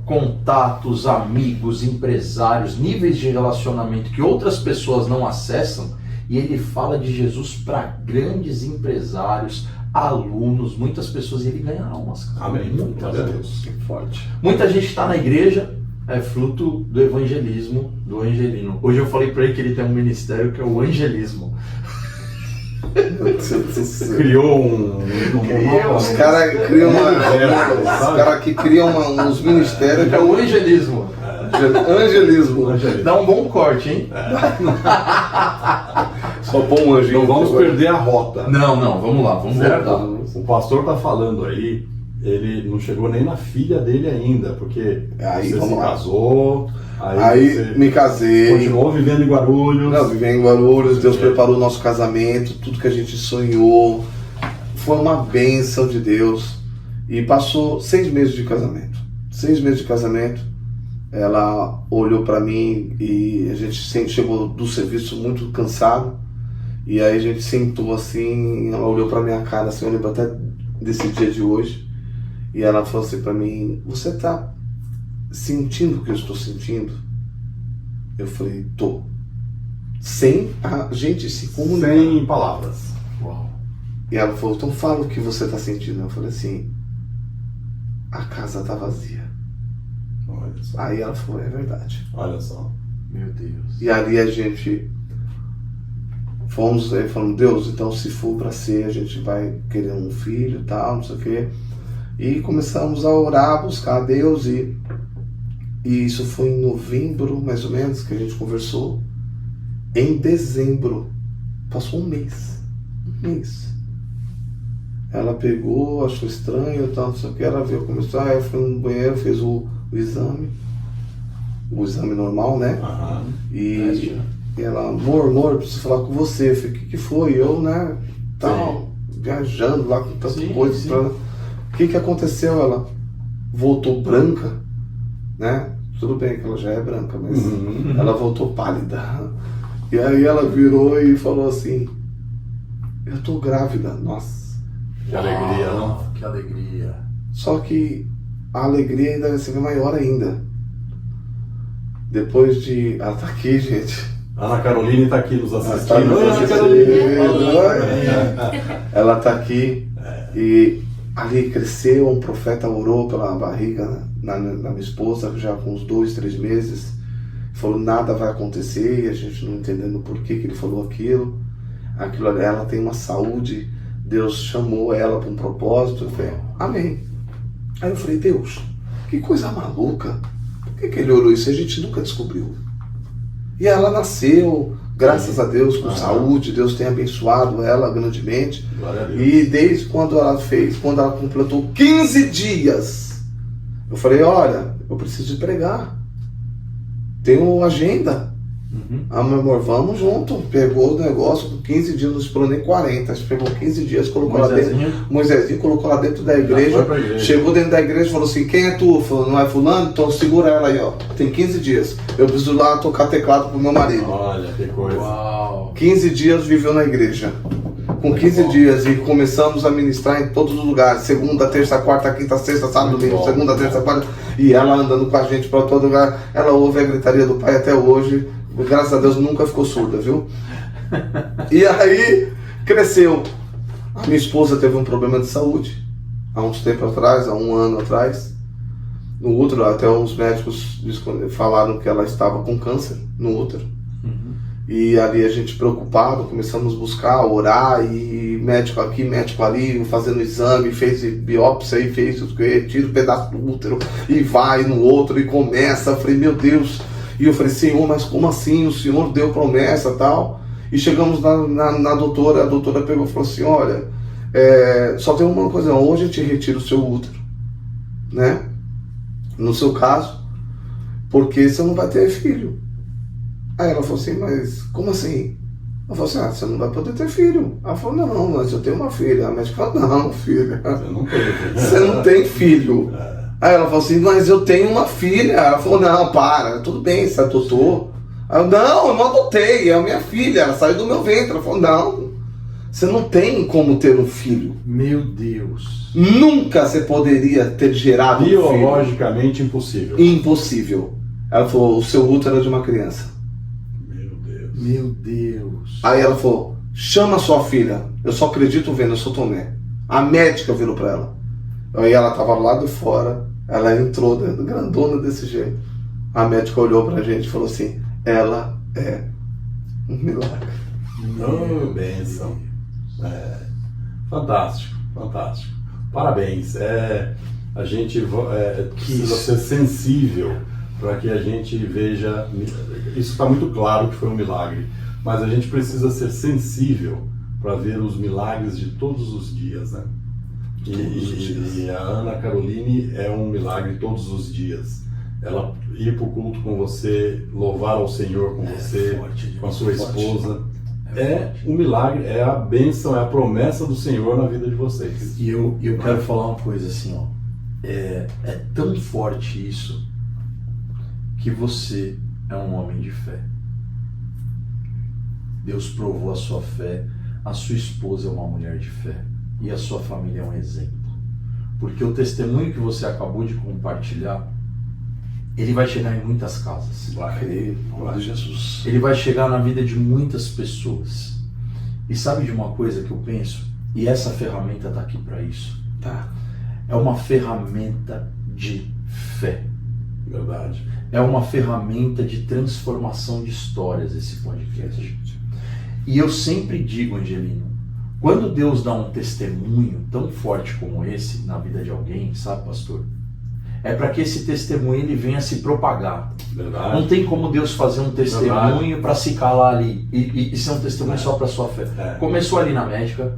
contatos, amigos, empresários, níveis de relacionamento que outras pessoas não acessam, e ele fala de Jesus para grandes empresários, alunos, muitas pessoas, e ele ganha almas. Amém. Muitas Deus. Forte. Muita gente está na igreja, é fruto do evangelismo do Angelino. Hoje eu falei para ele que ele tem um ministério que é o angelismo. Criou os caras criam os caras que criam uns ministérios que é o angelismo. Angelismo. Dá um bom corte, hein? Só bom anjinho. Não vamos perder a rota. Não, vamos lá, vamos voltar. O pastor tá falando aí, ele não chegou nem na filha dele ainda, porque aí, você se casou, aí você me casei. Continuou vivendo em Guarulhos. Não, vivendo em Guarulhos, Deus preparou o nosso casamento, tudo que a gente sonhou. Foi uma bênção de Deus. E passou 6 meses de casamento. 6 meses de casamento. Ela olhou pra mim e a gente chegou do serviço muito cansado. E aí a gente sentou assim, ela olhou pra minha cara assim, eu lembro até desse dia de hoje. E ela falou assim pra mim, você tá sentindo o que eu estou sentindo? Eu falei, tô. Sem a gente se comunicar. Sem palavras. Uau. E ela falou, então fala o que você tá sentindo. Eu falei assim, a casa tá vazia. Olha só. Aí ela falou, é verdade. Olha só. Meu Deus. E ali a gente fomos aí falando, Deus, então se for para ser, a gente vai querer um filho e tal, não sei o quê. E começamos a orar, buscar a Deus e isso foi em novembro, mais ou menos, que a gente conversou. Em dezembro, passou um mês. Ela pegou, achou estranho e tal, não sei o que, ela veio começar, aí eu fui no banheiro, fez o exame normal, né? Aham. E ela, amor, preciso falar com você. Eu falei, o que foi? Eu, né, tal, viajando lá com tanta coisa. Sim. O que aconteceu? Ela voltou branca, né? Tudo bem que ela já é branca, mas ela voltou pálida. E aí ela virou e falou assim, eu tô grávida. Nossa. Que alegria, não? Que alegria. Só que a alegria ainda vai ser maior ainda. Depois de... Ela tá aqui, gente. Ana Caroline está aqui nos Ela tá assistindo. nos Oi, Ana assistindo. Caroline. Ela tá aqui e ali cresceu, um profeta orou pela barriga na minha esposa, já com uns 2, 3 meses. Falou, nada vai acontecer, e a gente não entendendo por que ele falou aquilo. Aquilo ali, ela tem uma saúde, Deus chamou ela para um propósito. Eu falei, amém. Aí eu falei, Deus, que coisa maluca. Por que ele orou isso? A gente nunca descobriu. E ela nasceu, graças a Deus, com saúde, Deus tem abençoado ela grandemente. Glória a Deus. E desde quando ela completou 15 dias, eu falei, olha, eu preciso de pregar. Tenho agenda. Ah, meu amor, vamos junto. Pegou o negócio, com 15 dias, não esperou nem 40. Pegou 15 dias, colocou lá dentro. Moisésinho colocou lá dentro da igreja. Chegou dentro da igreja e falou assim, quem é tu? Falou, não é fulano? Então segura ela aí, ó. Tem 15 dias. Eu preciso lá tocar teclado pro meu marido. Olha, que coisa. Uau. 15 dias viveu na igreja. Com 15 dias e começamos a ministrar em todos os lugares. Segunda, terça, quarta, quinta, sexta, sábado, domingo. Segunda, terça, quarta. E ela andando com a gente para todo lugar. Ela ouve a gritaria do pai até hoje. Graças a Deus nunca ficou surda, viu? E aí cresceu. A minha esposa teve um problema de saúde há uns tempos atrás, há um ano atrás. No útero, até os médicos falaram que ela estava com câncer no útero. E ali a gente preocupado, começamos a buscar, orar, e médico aqui, médico ali, fazendo exame, fez biópsia e fez tira um pedaço do útero e vai no outro e começa. Eu falei, meu Deus. E eu falei, Senhor, mas como assim? O Senhor deu promessa e tal. E chegamos na doutora, a doutora pegou e falou assim, olha, só tem uma coisa, ou a gente retira o seu útero, né? No seu caso, porque você não vai ter filho. Aí ela falou assim, mas como assim? Eu falei assim, você não vai poder ter filho. Ela falou, não, mas eu tenho uma filha. A médica falou, não, filha, você não tem filho. Aí ela falou assim, mas eu tenho uma filha. Ela falou, não, para, tudo bem, você adotou. Aí eu não adotei, é a minha filha, ela saiu do meu ventre. Ela falou, não, você não tem como ter um filho. Meu Deus. Nunca você poderia ter gerado um filho. Biologicamente impossível. Impossível. Ela falou, o seu útero é de uma criança. Meu Deus. Aí ela falou, chama sua filha. Eu só acredito vendo, eu sou Tomé. A médica virou pra ela. Aí ela tava lá de fora, ela entrou dentro, grandona desse jeito. A médica olhou pra gente e falou assim, ela é um milagre. Oh, bênção. Fantástico, fantástico. Parabéns. A gente precisa ser sensível para que a gente veja. Isso está muito claro que foi um milagre, mas a gente precisa ser sensível para ver os milagres de todos os dias, né? E a Ana Caroline é um milagre todos os dias. Ela ir para o culto com você, louvar ao Senhor com você, com a sua esposa, é um milagre, é a bênção, é a promessa do Senhor na vida de vocês. E eu quero falar uma coisa assim, ó. É tão forte isso que você é um homem de fé. Deus provou a sua fé, a sua esposa é uma mulher de fé e a sua família é um exemplo. porque o testemunho que você acabou de compartilhar, ele vai chegar em muitas casas. Vai, glória a Jesus. Ele vai chegar na vida de muitas pessoas. E sabe de uma coisa que eu penso? E essa ferramenta está aqui para isso. Tá. É uma ferramenta de fé. Verdade. É uma ferramenta de transformação de histórias esse podcast. E eu sempre digo, Angelino, quando Deus dá um testemunho tão forte como esse na vida de alguém, sabe, pastor? É para que esse testemunho ele venha se propagar. Verdade. Não tem como Deus fazer um testemunho para se calar ali e ser um testemunho só para sua fé. Começou ali na médica,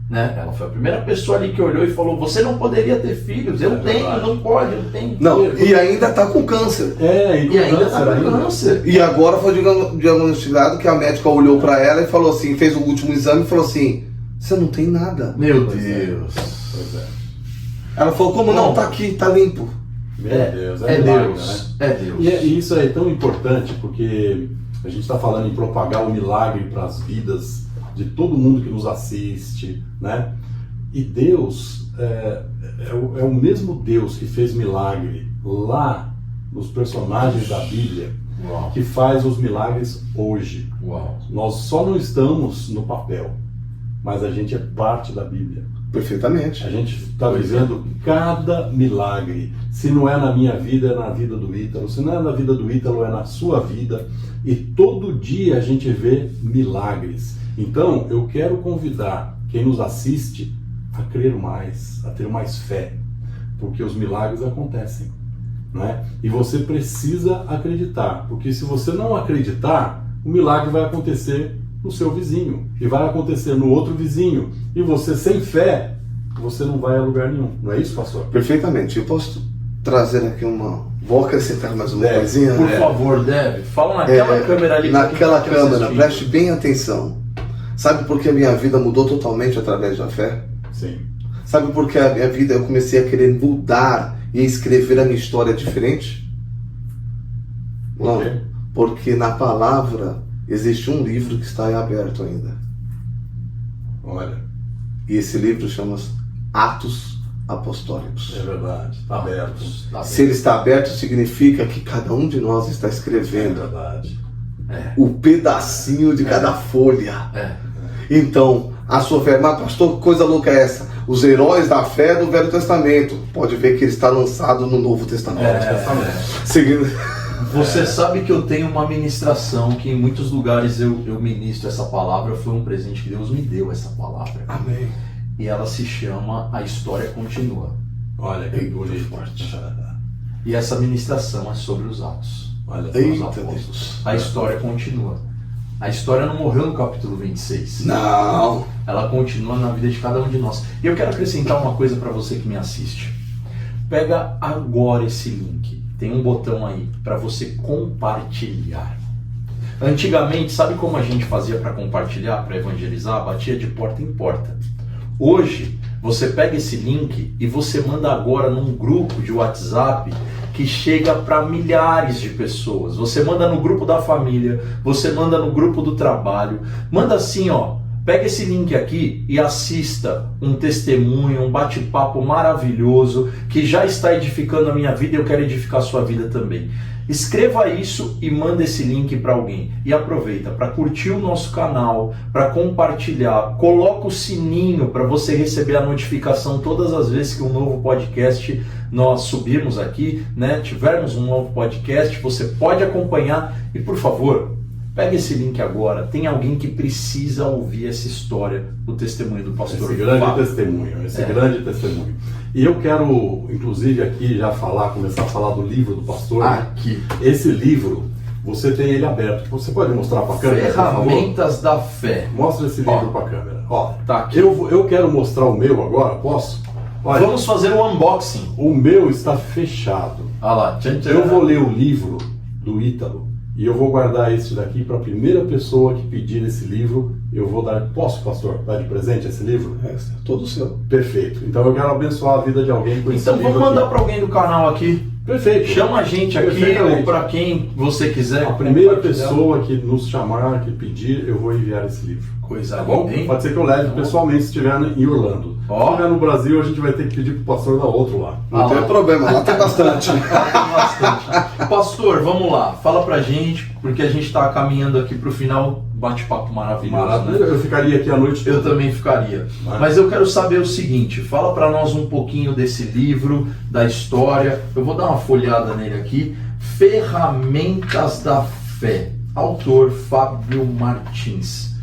né? Ela foi a primeira pessoa ali que olhou e falou: você não poderia ter filhos, eu tenho, verdade. não pode, eu tenho. Não, e ainda tá com câncer. E ainda tá com câncer. E agora foi diagnosticado que a médica olhou pra ela e falou assim, fez o último exame e falou assim, você não tem nada. Meu Pois é. Deus. Pois é. Ela falou, como não? Tá aqui, tá limpo. Meu Deus, É milagre, Deus. né? É Deus. E isso é tão importante porque a gente está falando em propagar o milagre para as vidas de todo mundo que nos assiste, né? E Deus é o mesmo Deus que fez milagre lá nos personagens da Bíblia, Uau. que faz os milagres hoje. Uau. Nós só não estamos no papel, mas a gente é parte da Bíblia. Perfeitamente. A gente está vivendo cada milagre. Se não é na minha vida, é na vida do Ítalo. Se não é na vida do Ítalo, é na sua vida. E todo dia a gente vê milagres. Então, eu quero convidar quem nos assiste a crer mais, a ter mais fé. Porque os milagres acontecem, né? E você precisa acreditar. Porque se você não acreditar, o milagre vai acontecer no seu vizinho. E vai acontecer no outro vizinho. E você sem fé, você não vai a lugar nenhum. Não é isso, pastor? Perfeitamente. Eu posso trazer aqui vou acrescentar mais uma coisinha? Por favor, Deve, fala naquela câmera ali. Naquela pra quem tá câmera, assistindo. preste bem atenção. Sabe por que a minha vida mudou totalmente através da fé? Sim. Sabe por que a minha vida eu comecei a querer mudar e escrever a minha história diferente? Por quê? Porque na palavra existe um livro que está aberto ainda. Olha, E esse livro chama Atos Apostólicos. é verdade. Está aberto. Tá Se ele está aberto, significa que cada um de nós está É escrevendo verdade. o pedacinho de cada folha. É. Então, a sua fé, mas pastor, que coisa louca é essa? Os heróis da fé do Velho Testamento. Pode ver que ele está lançado no Novo Testamento. Seguindo. Você sabe que eu tenho uma ministração que em muitos lugares eu ministro essa palavra. Foi um presente que Deus me deu, essa palavra. Amém. E ela se chama A História Continua. Olha que Eita, bonito. forte. E essa ministração é sobre os Atos. Olha só. Eita, Os apóstolos. Deus. A história continua. A história não morreu no capítulo 26. Não. Ela continua na vida de cada um de nós. E eu quero acrescentar uma coisa para você que me assiste. Pega agora esse link. Tem um botão aí para você compartilhar. Antigamente, sabe como a gente fazia para compartilhar, para evangelizar? Batia de porta em porta. Hoje, você pega esse link e você manda agora num grupo de WhatsApp que chega para milhares de pessoas. Você manda no grupo da família, você manda no grupo do trabalho. Manda assim, ó. Pega esse link aqui e assista um testemunho, um bate-papo maravilhoso que já está edificando a minha vida e eu quero edificar a sua vida também. Escreva isso e manda esse link para alguém. E aproveita para curtir o nosso canal, para compartilhar. Coloca o sininho para você receber a notificação todas as vezes que um novo podcast nós subirmos aqui, né? Tivermos um novo podcast, você pode acompanhar. E por favor, pega esse link agora. Tem alguém que precisa ouvir essa história, o testemunho do pastor. Esse grande Fábio. testemunho, grande testemunho. E eu quero, inclusive, aqui já começar a falar do livro do pastor. Aqui. Esse livro, você tem ele aberto. Você pode mostrar para a câmera, por favor? Ferramentas da Fé. Mostra esse livro para a câmera. Ó, Tá aqui. eu quero mostrar o meu agora, posso? Olha, Vamos fazer um unboxing. o meu está fechado. Olha lá. Tchan, tchan. Eu vou ler o livro do Ítalo e eu vou guardar esse daqui para a primeira pessoa que pedir esse livro. Eu vou dar. Posso, pastor, dar de presente esse livro? É todo seu. Perfeito. Então eu quero abençoar a vida de alguém com esse Então livro. vamos mandar aqui. para alguém do canal aqui. Perfeito. Chama a gente aqui, ou para quem você quiser. A primeira pessoa que nos chamar, que pedir, eu vou enviar esse livro. Coisa Tá bom? linda, hein? Pode ser que eu leve pessoalmente se estiver em Orlando. Ó. Se estiver no Brasil, a gente vai ter que pedir pro pastor dar outro lá. Não tem problema, lá tem bastante. Bastante. Pastor, vamos lá, fala pra gente, porque a gente tá caminhando aqui pro final, bate-papo maravilhoso, Maravilha. né? Eu ficaria aqui a noite Eu toda. também ficaria. Vai. Mas eu quero saber o seguinte, fala pra nós um pouquinho desse livro, da história. Eu vou dar uma folhada nele aqui. Ferramentas da Fé. Autor Fábio Martins.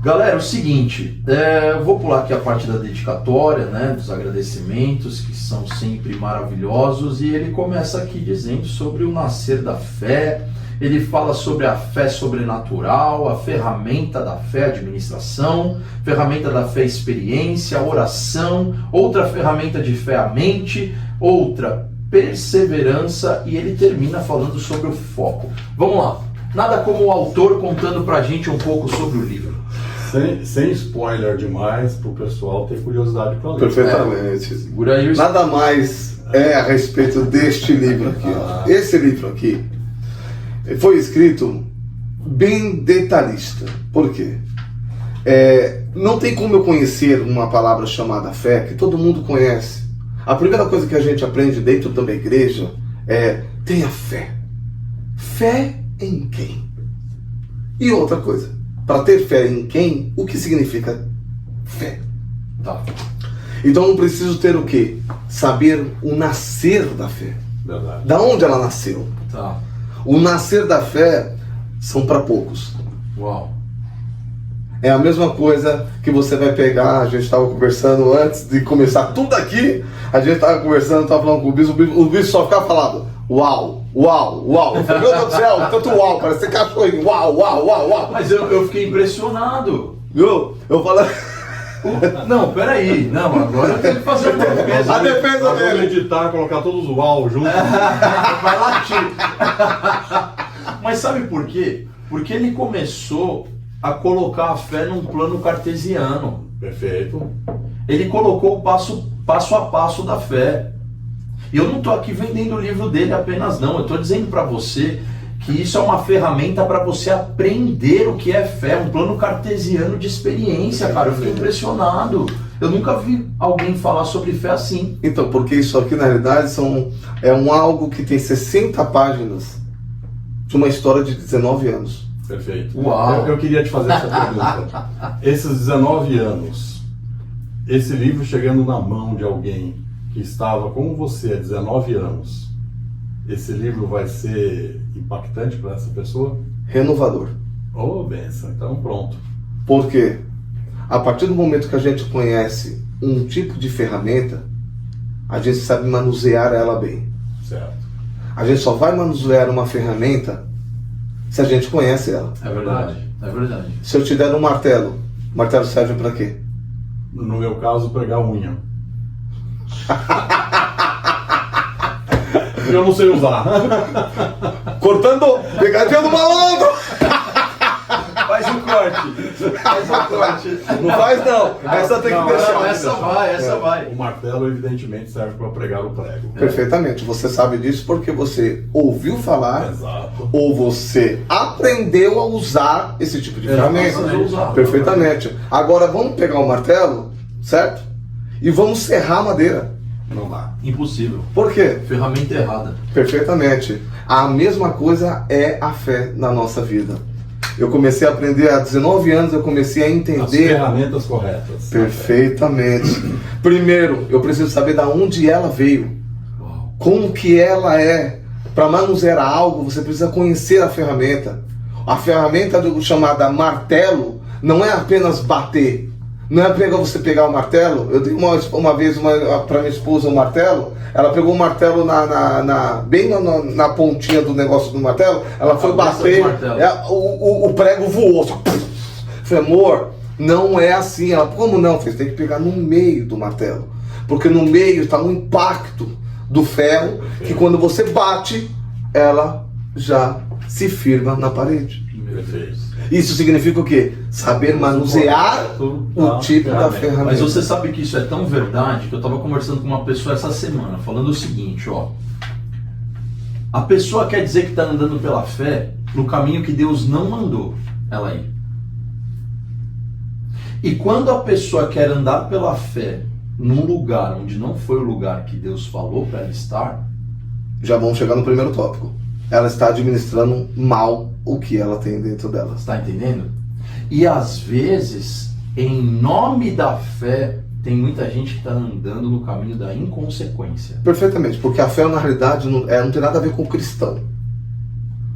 Galera, é o seguinte, eu vou pular aqui a parte da dedicatória, né, dos agradecimentos, que são sempre maravilhosos, e ele começa aqui dizendo sobre o nascer da fé. Ele fala sobre a fé sobrenatural, a ferramenta da fé, administração, ferramenta da fé, experiência, oração, outra ferramenta de fé, a mente, outra, perseverança, e ele termina falando sobre o foco. Vamos lá, nada como o autor contando pra gente um pouco sobre o livro. Sem spoiler demais, pro pessoal ter curiosidade para ler. Perfeitamente. Segura aí o... Nada mais é a respeito deste livro aqui. Ó. Esse livro aqui foi escrito bem detalhista. Por quê? Não tem como eu conhecer uma palavra chamada fé, que todo mundo conhece. A primeira coisa que a gente aprende dentro da igreja é: tenha fé. Fé em quem? E outra coisa, para ter fé em quem, o que significa fé? Tá. Então eu preciso ter o quê? Saber o nascer da fé. Verdade. Da onde ela nasceu? Tá. O nascer da fé são para poucos. Uau. É a mesma coisa que você vai pegar, a gente estava conversando antes de começar tudo aqui, a gente estava conversando, estava falando com o bispo só ficava falando uau, uau, uau. Eu falei, meu Deus do céu, tanto uau, parece cachorro, uau, uau, uau, uau. Mas eu fiquei impressionado. Viu? Eu falei... Não, peraí. Não, agora eu tenho que fazer uma defesa. A defesa Nós vamos dele. editar, colocar todos os uau juntos. Vai latir. Mas sabe por quê? Porque ele começou a colocar a fé num plano cartesiano. Perfeito. Ele colocou o passo a passo da fé. E eu não estou aqui vendendo o livro dele apenas não. Eu estou dizendo para você que isso é uma ferramenta para você aprender o que é fé, um plano cartesiano de experiência, cara. Eu fiquei impressionado. Eu nunca vi alguém falar sobre fé assim. Então, porque isso aqui na realidade é algo que tem 60 páginas de uma história de 19 anos. Perfeito. Uau. Eu queria te fazer essa pergunta. Esses 19 anos, esse livro chegando na mão de alguém que estava como você há 19 anos, esse livro vai ser impactante para essa pessoa? Renovador. Oh, benção. Então pronto. Por quê? A partir do momento que a gente conhece um tipo de ferramenta, a gente sabe manusear ela bem. Certo. A gente só vai manusear uma ferramenta se a gente conhece ela. É verdade, é verdade. Se eu te der um martelo, o martelo serve para quê? No meu caso, pregar unha. Eu não sei usar. Cortando, pegadinha do malandro! Faz o corte. Faz o corte. Não faz não, essa tem que Não, deixar. Essa vai. O martelo, evidentemente, serve para pregar o prego. Perfeitamente, você sabe disso porque você ouviu falar Exato. ou você aprendeu a usar esse tipo de ferramenta. Exatamente. Perfeitamente. Agora vamos pegar o martelo, certo? E vamos serrar a madeira. Não dá. Impossível. Por quê? Ferramenta errada. Perfeitamente. A mesma coisa é a fé na nossa vida. Eu comecei a aprender há 19 anos, eu comecei a As entender ferramentas corretas. perfeitamente. Primeiro, eu preciso saber de onde ela veio. Uau. Como que ela é. Para manusear algo, você precisa conhecer a ferramenta. A ferramenta chamada martelo não é apenas bater. Não é pegar você pegar o martelo. Eu dei uma vez para minha esposa um martelo. Ela pegou o martelo bem na pontinha do negócio do martelo. Ela foi bater. O prego voou. Só, falei, amor, não é assim. Ela, como não? Você tem que pegar no meio do martelo. Porque no meio está um impacto do ferro que quando você bate, ela já se firma na parede. Perfeito. Isso significa o quê? Saber manusear o tipo da ferramenta. Mas você sabe que isso é tão verdade que eu estava conversando com uma pessoa essa semana, falando o seguinte, ó. A pessoa quer dizer que está andando pela fé no caminho que Deus não mandou ela ir. E quando a pessoa quer andar pela fé num lugar onde não foi o lugar que Deus falou para ela estar... Já vamos chegar no primeiro tópico. Ela está administrando mal o que ela tem dentro dela. Está entendendo? E às vezes, em nome da fé, tem muita gente que está andando no caminho da inconsequência. Perfeitamente, porque a fé na realidade não tem nada a ver com o cristão.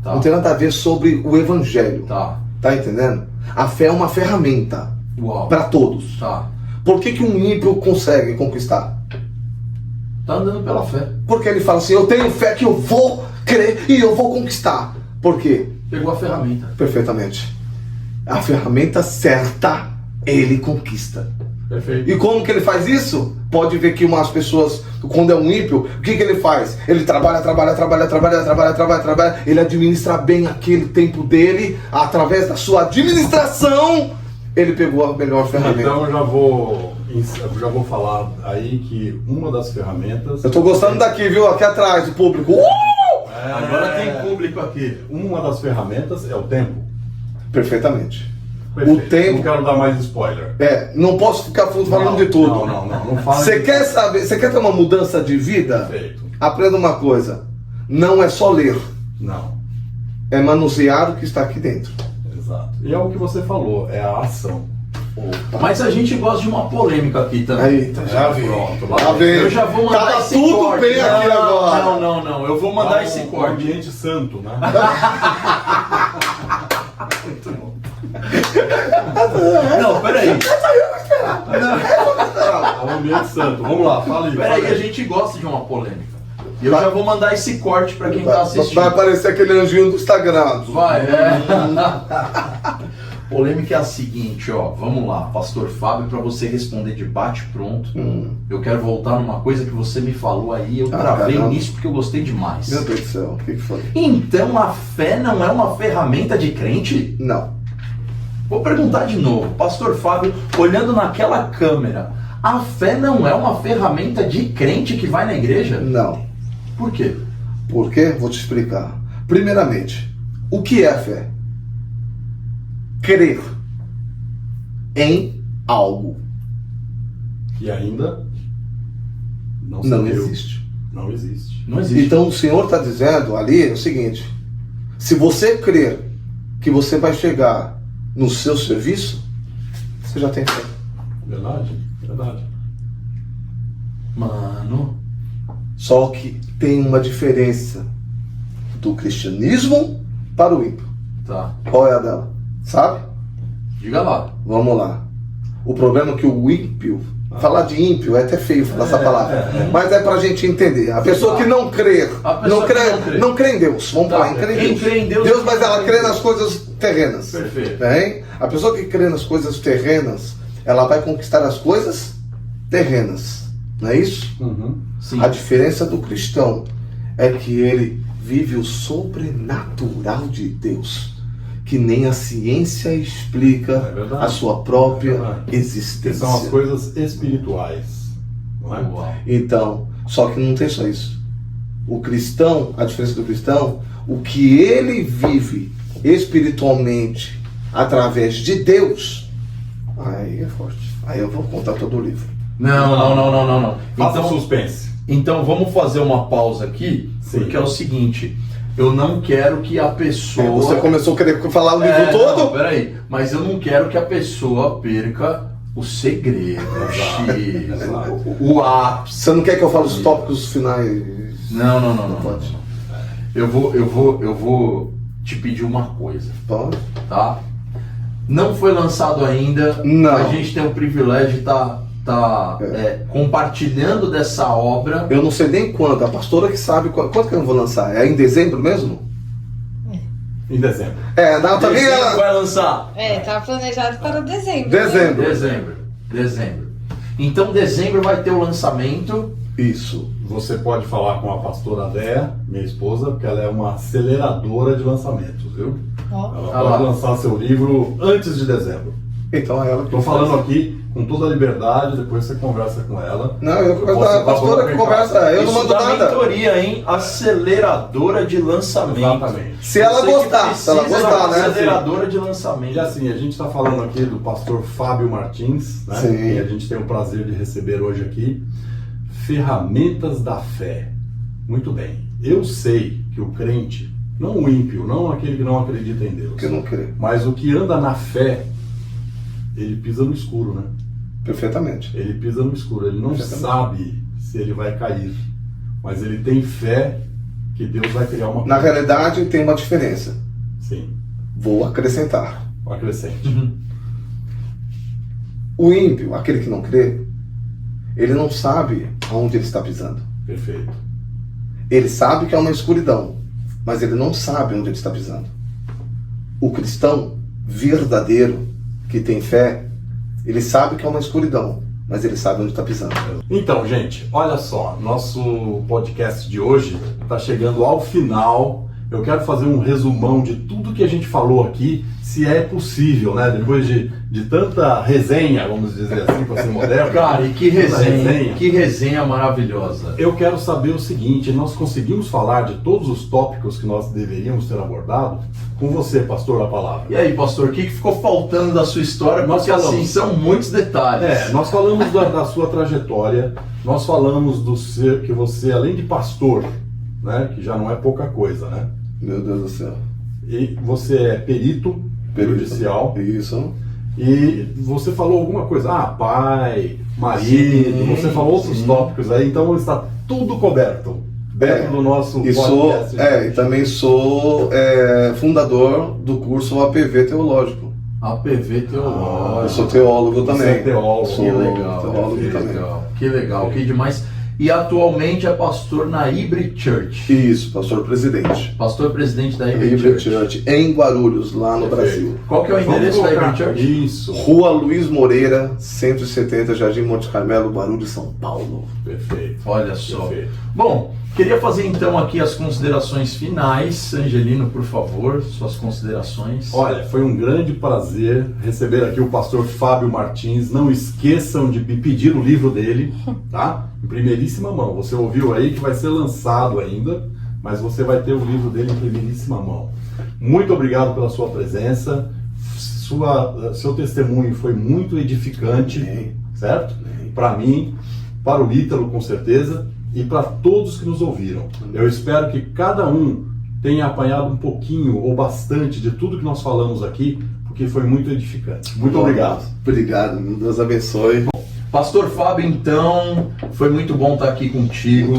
Tá. Não tem nada a ver sobre o evangelho. Tá. Tá entendendo? A fé é uma ferramenta Uau. para todos. Tá. Por que um ímpio consegue conquistar? Tá andando pela fé. Porque ele fala assim, eu tenho fé que eu vou crer e eu vou conquistar. Por quê? Pegou a ferramenta. Perfeitamente. A ferramenta certa, ele conquista. Perfeito. E como que ele faz isso? Pode ver que umas pessoas, quando é um ímpio, o que ele faz? Ele trabalha, ele administra bem aquele tempo dele, através da sua administração, ele pegou a melhor ferramenta. Então eu já vou falar aí que uma das ferramentas... Eu tô gostando daqui, viu? Aqui atrás, o público. Agora tem público aqui. Uma das ferramentas é o tempo. Perfeitamente. Perfeito. O tempo... Não quero dar mais spoiler. Não posso ficar falando de tudo. Não fala Você de... quer saber, você quer ter uma mudança de vida? Perfeito. Aprenda uma coisa. Não é só ler. Não. É manusear o que está aqui dentro. Exato. E é o que você falou, é a ação. Mas a gente gosta de uma polêmica aqui também. Eita, já vi. Pronto, Tá vendo? Eu já vou mandar Tava esse tudo corte. bem aqui agora. Não. Eu vou mandar esse Um corte. ambiente santo, né? Não, peraí. Um ambiente santo. Vamos lá, fala aí. Peraí, fala a gente gosta de uma polêmica. E eu já vou mandar esse corte pra quem tá assistindo. Vai aparecer aquele anjinho do Instagram. Vai, Polêmica é a seguinte, ó. Vamos lá, Pastor Fábio, pra você responder de bate-pronto. Eu quero voltar numa coisa que você me falou aí. Eu travei caramba. nisso porque eu gostei demais. Meu Deus do céu, o que foi? Então a fé não é uma ferramenta de crente? Não. Vou perguntar de novo. Pastor Fábio, olhando naquela câmera, a fé não é uma ferramenta de crente que vai na igreja? Não. Por quê? Por quê? Vou te explicar. Primeiramente, o que é a fé? Crer em algo. E ainda não Não viu. existe. Não existe. Não existe. Então o Senhor está dizendo ali o seguinte: se você crer que você vai chegar no seu serviço, você já tem fé. Verdade? Verdade. Mano, Só que tem uma diferença do cristianismo para o ímpio. tá. Qual é a dela? Sabe? Diga lá. Vamos lá. O problema é que o ímpio, falar de ímpio é até feio falar essa palavra, mas é pra gente entender. A pessoa que não crê, A pessoa que não crê. em Deus, vamos Tá. falar, em crer em Quem Deus. crê em Deus, mas ela crê nas coisas terrenas. Perfeito. Bem, a pessoa que crê nas coisas terrenas, ela vai conquistar as coisas terrenas. Não é isso? Uhum. Sim. A diferença do cristão é que ele vive o sobrenatural de Deus, que nem a ciência explica É verdade. a sua própria É verdade. Que existência. são as coisas espirituais. Não é? Uau. Então, só que não tem só isso. O cristão, a diferença do cristão, o que ele vive espiritualmente através de Deus, aí é forte. Aí eu vou contar todo o livro. Não. Faça Então, suspense. então vamos fazer uma pausa aqui, Sim. porque é o seguinte, eu não quero que a pessoa... Você começou a querer falar o livro todo? Não, peraí, mas eu não quero que a pessoa perca o segredo, o ápice. Você não quer que eu fale os tópicos finais? Não. Pode. Eu vou te pedir uma coisa, Pode. tá? Não foi lançado ainda. Não. A gente tem o privilégio de estar compartilhando dessa obra. Eu não sei nem quando. A pastora que sabe quando que eu vou lançar. É em dezembro mesmo? Em dezembro. Também Dezembro ela... vai lançar. Tá planejado para dezembro. Dezembro. Então dezembro vai ter o lançamento. Isso. Você pode falar com a pastora Déa, minha esposa, porque ela é uma aceleradora de lançamentos, viu? Ó. Ela pode lançar seu livro antes de dezembro. Então é ela que Estou falando aqui com toda a liberdade, depois você conversa com ela. Não, eu converso posso da pastora que conversa, eu não Isso mando da nada. mentoria, hein? Aceleradora de lançamento. Exatamente. Se ela Você que gostar, se ela precisa gostar, de né? aceleradora de lançamento. E assim, a gente está falando aqui do pastor Fábio Martins, né? Sim. Que a gente tem o prazer de receber hoje aqui. Ferramentas da fé. Muito bem. Eu sei que o crente, não o ímpio, não aquele que não acredita em Deus, Que eu não creio. mas o que anda na fé, ele pisa no escuro, né? Perfeitamente. Ele pisa no escuro, ele não Perfeitamente. sabe se ele vai cair, mas ele tem fé que Deus vai criar uma Na realidade, tem uma diferença. Sim, Vou acrescentar. acrescente. O ímpio, aquele que não crê, ele não sabe aonde ele está pisando. Perfeito. Ele sabe que é uma escuridão, mas ele não sabe onde ele está pisando. O cristão verdadeiro, que tem fé, ele sabe que é uma escuridão, mas ele sabe onde está pisando. Então, gente, olha só, nosso podcast de hoje está chegando ao final. Eu quero fazer um resumão de tudo que a gente falou aqui, se é possível, né? Depois de tanta resenha, vamos dizer assim, para ser moderno. Cara, e que tanta resenha, que resenha maravilhosa. Eu quero saber o seguinte, nós conseguimos falar de todos os tópicos que nós deveríamos ter abordado? Com você, pastor, a palavra. E aí, pastor, o que ficou faltando da sua história? Nós Porque falamos. assim, são muitos detalhes. Nós falamos da sua trajetória, nós falamos do ser que você, além de pastor, né, que já não é pouca coisa, né? Meu Deus do céu. E você é perito judicial. Isso. E você falou alguma coisa, pai, marido, Sim, você falou outros sim. tópicos aí, então está tudo coberto dentro do nosso E podcast. e também sou fundador do curso APV Teológico. APV teológico. Eu sou teólogo Você também. é teólogo. Sou Que legal, teólogo que também. legal, que legal, que demais. E atualmente é pastor na Hybrid Church. Isso, pastor presidente. Pastor presidente da Hybrid Hybrid Church. Church, em Guarulhos, lá no Brasil. Qual que é o endereço da Hybrid Church? Isso. Rua Luiz Moreira, 170, Jardim Monte Carmelo, Guarulhos, São Paulo. Perfeito. Olha só. Perfeito. Bom, queria fazer então aqui as considerações finais. Angelino, por favor, suas considerações. Olha, foi um grande prazer receber aqui o pastor Fábio Martins. Não esqueçam de me pedir o livro dele, tá? Em primeiríssima mão. Você ouviu aí que vai ser lançado ainda, mas você vai ter o livro dele em primeiríssima mão. Muito obrigado pela sua presença. Seu testemunho foi muito edificante, Amém. certo? Para mim, para o Ítalo, com certeza, e para todos que nos ouviram. Eu espero que cada um tenha apanhado um pouquinho ou bastante de tudo que nós falamos aqui, porque foi muito edificante. Muito obrigado. Obrigado, Deus abençoe. Pastor Fábio, então, foi muito bom estar aqui contigo.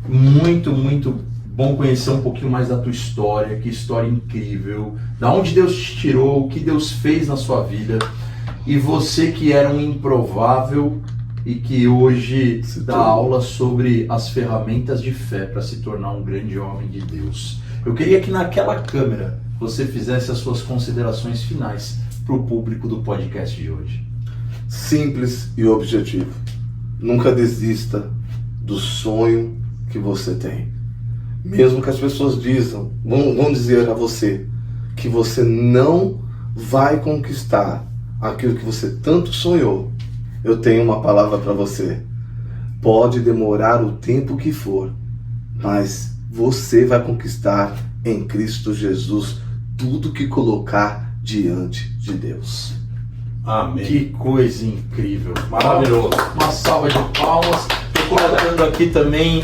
Muito bom. Muito bom conhecer um pouquinho mais da tua história, que história incrível, da onde Deus te tirou, o que Deus fez na sua vida, e você que era um improvável e que hoje Se dá tornou. aula sobre as ferramentas de fé para se tornar um grande homem de Deus. Eu queria que naquela câmera você fizesse as suas considerações finais para o público do podcast de hoje. Simples e objetivo. Nunca desista do sonho que você tem. Mesmo que as pessoas vão dizer a você que você não vai conquistar aquilo que você tanto sonhou, eu tenho uma palavra para você. Pode demorar o tempo que for, mas você vai conquistar em Cristo Jesus tudo que colocar diante de Deus. Amém. Que coisa incrível. Maravilhoso. Uma salva de palmas. Estou colocando aqui também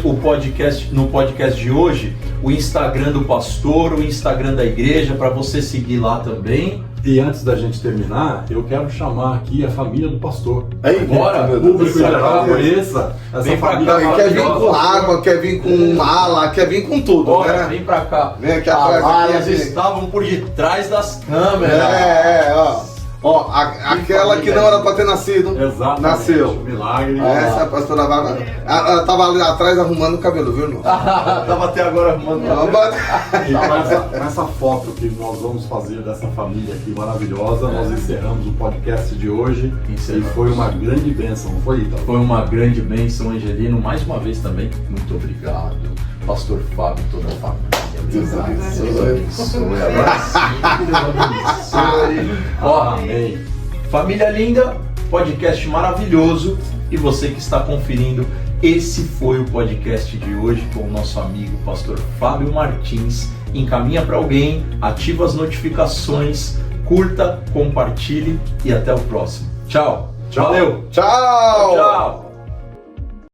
no podcast de hoje, o Instagram do pastor, o Instagram da igreja, para você seguir lá também. E antes da gente terminar, eu quero chamar aqui a família do pastor. Aí, Bora, O público em geral conheça essa Vem pra família. cá, Não, e quer vir com maravilhosa. água, quer vir com mala, quer vir com tudo, Bora, né? vem pra cá. Vem aqui atrás, Elas aqui. estavam por detrás das câmeras. Ó. Ó, aquela que não era pra ter nascido. Exatamente. Nasceu. Milagre. Essa é a pastora Bárbara. Ela tava ali atrás arrumando o cabelo, viu, irmão? Tava até agora arrumando. E com essa foto que nós vamos fazer dessa família aqui maravilhosa, nós encerramos o podcast de hoje. E foi uma grande bênção, não foi, Ítalo? Foi uma grande bênção, Angelino. Mais uma vez também, muito obrigado. Pastor Fábio e toda a família. Deus abençoe. Agora sim, Deus abençoe. Ó, amém. Família linda, podcast maravilhoso. E você que está conferindo, esse foi o podcast de hoje com o nosso amigo Pastor Fábio Martins. Encaminha para alguém, ativa as notificações, curta, compartilhe e até o próximo. Tchau. Tchau. Valeu. Tchau. Tchau.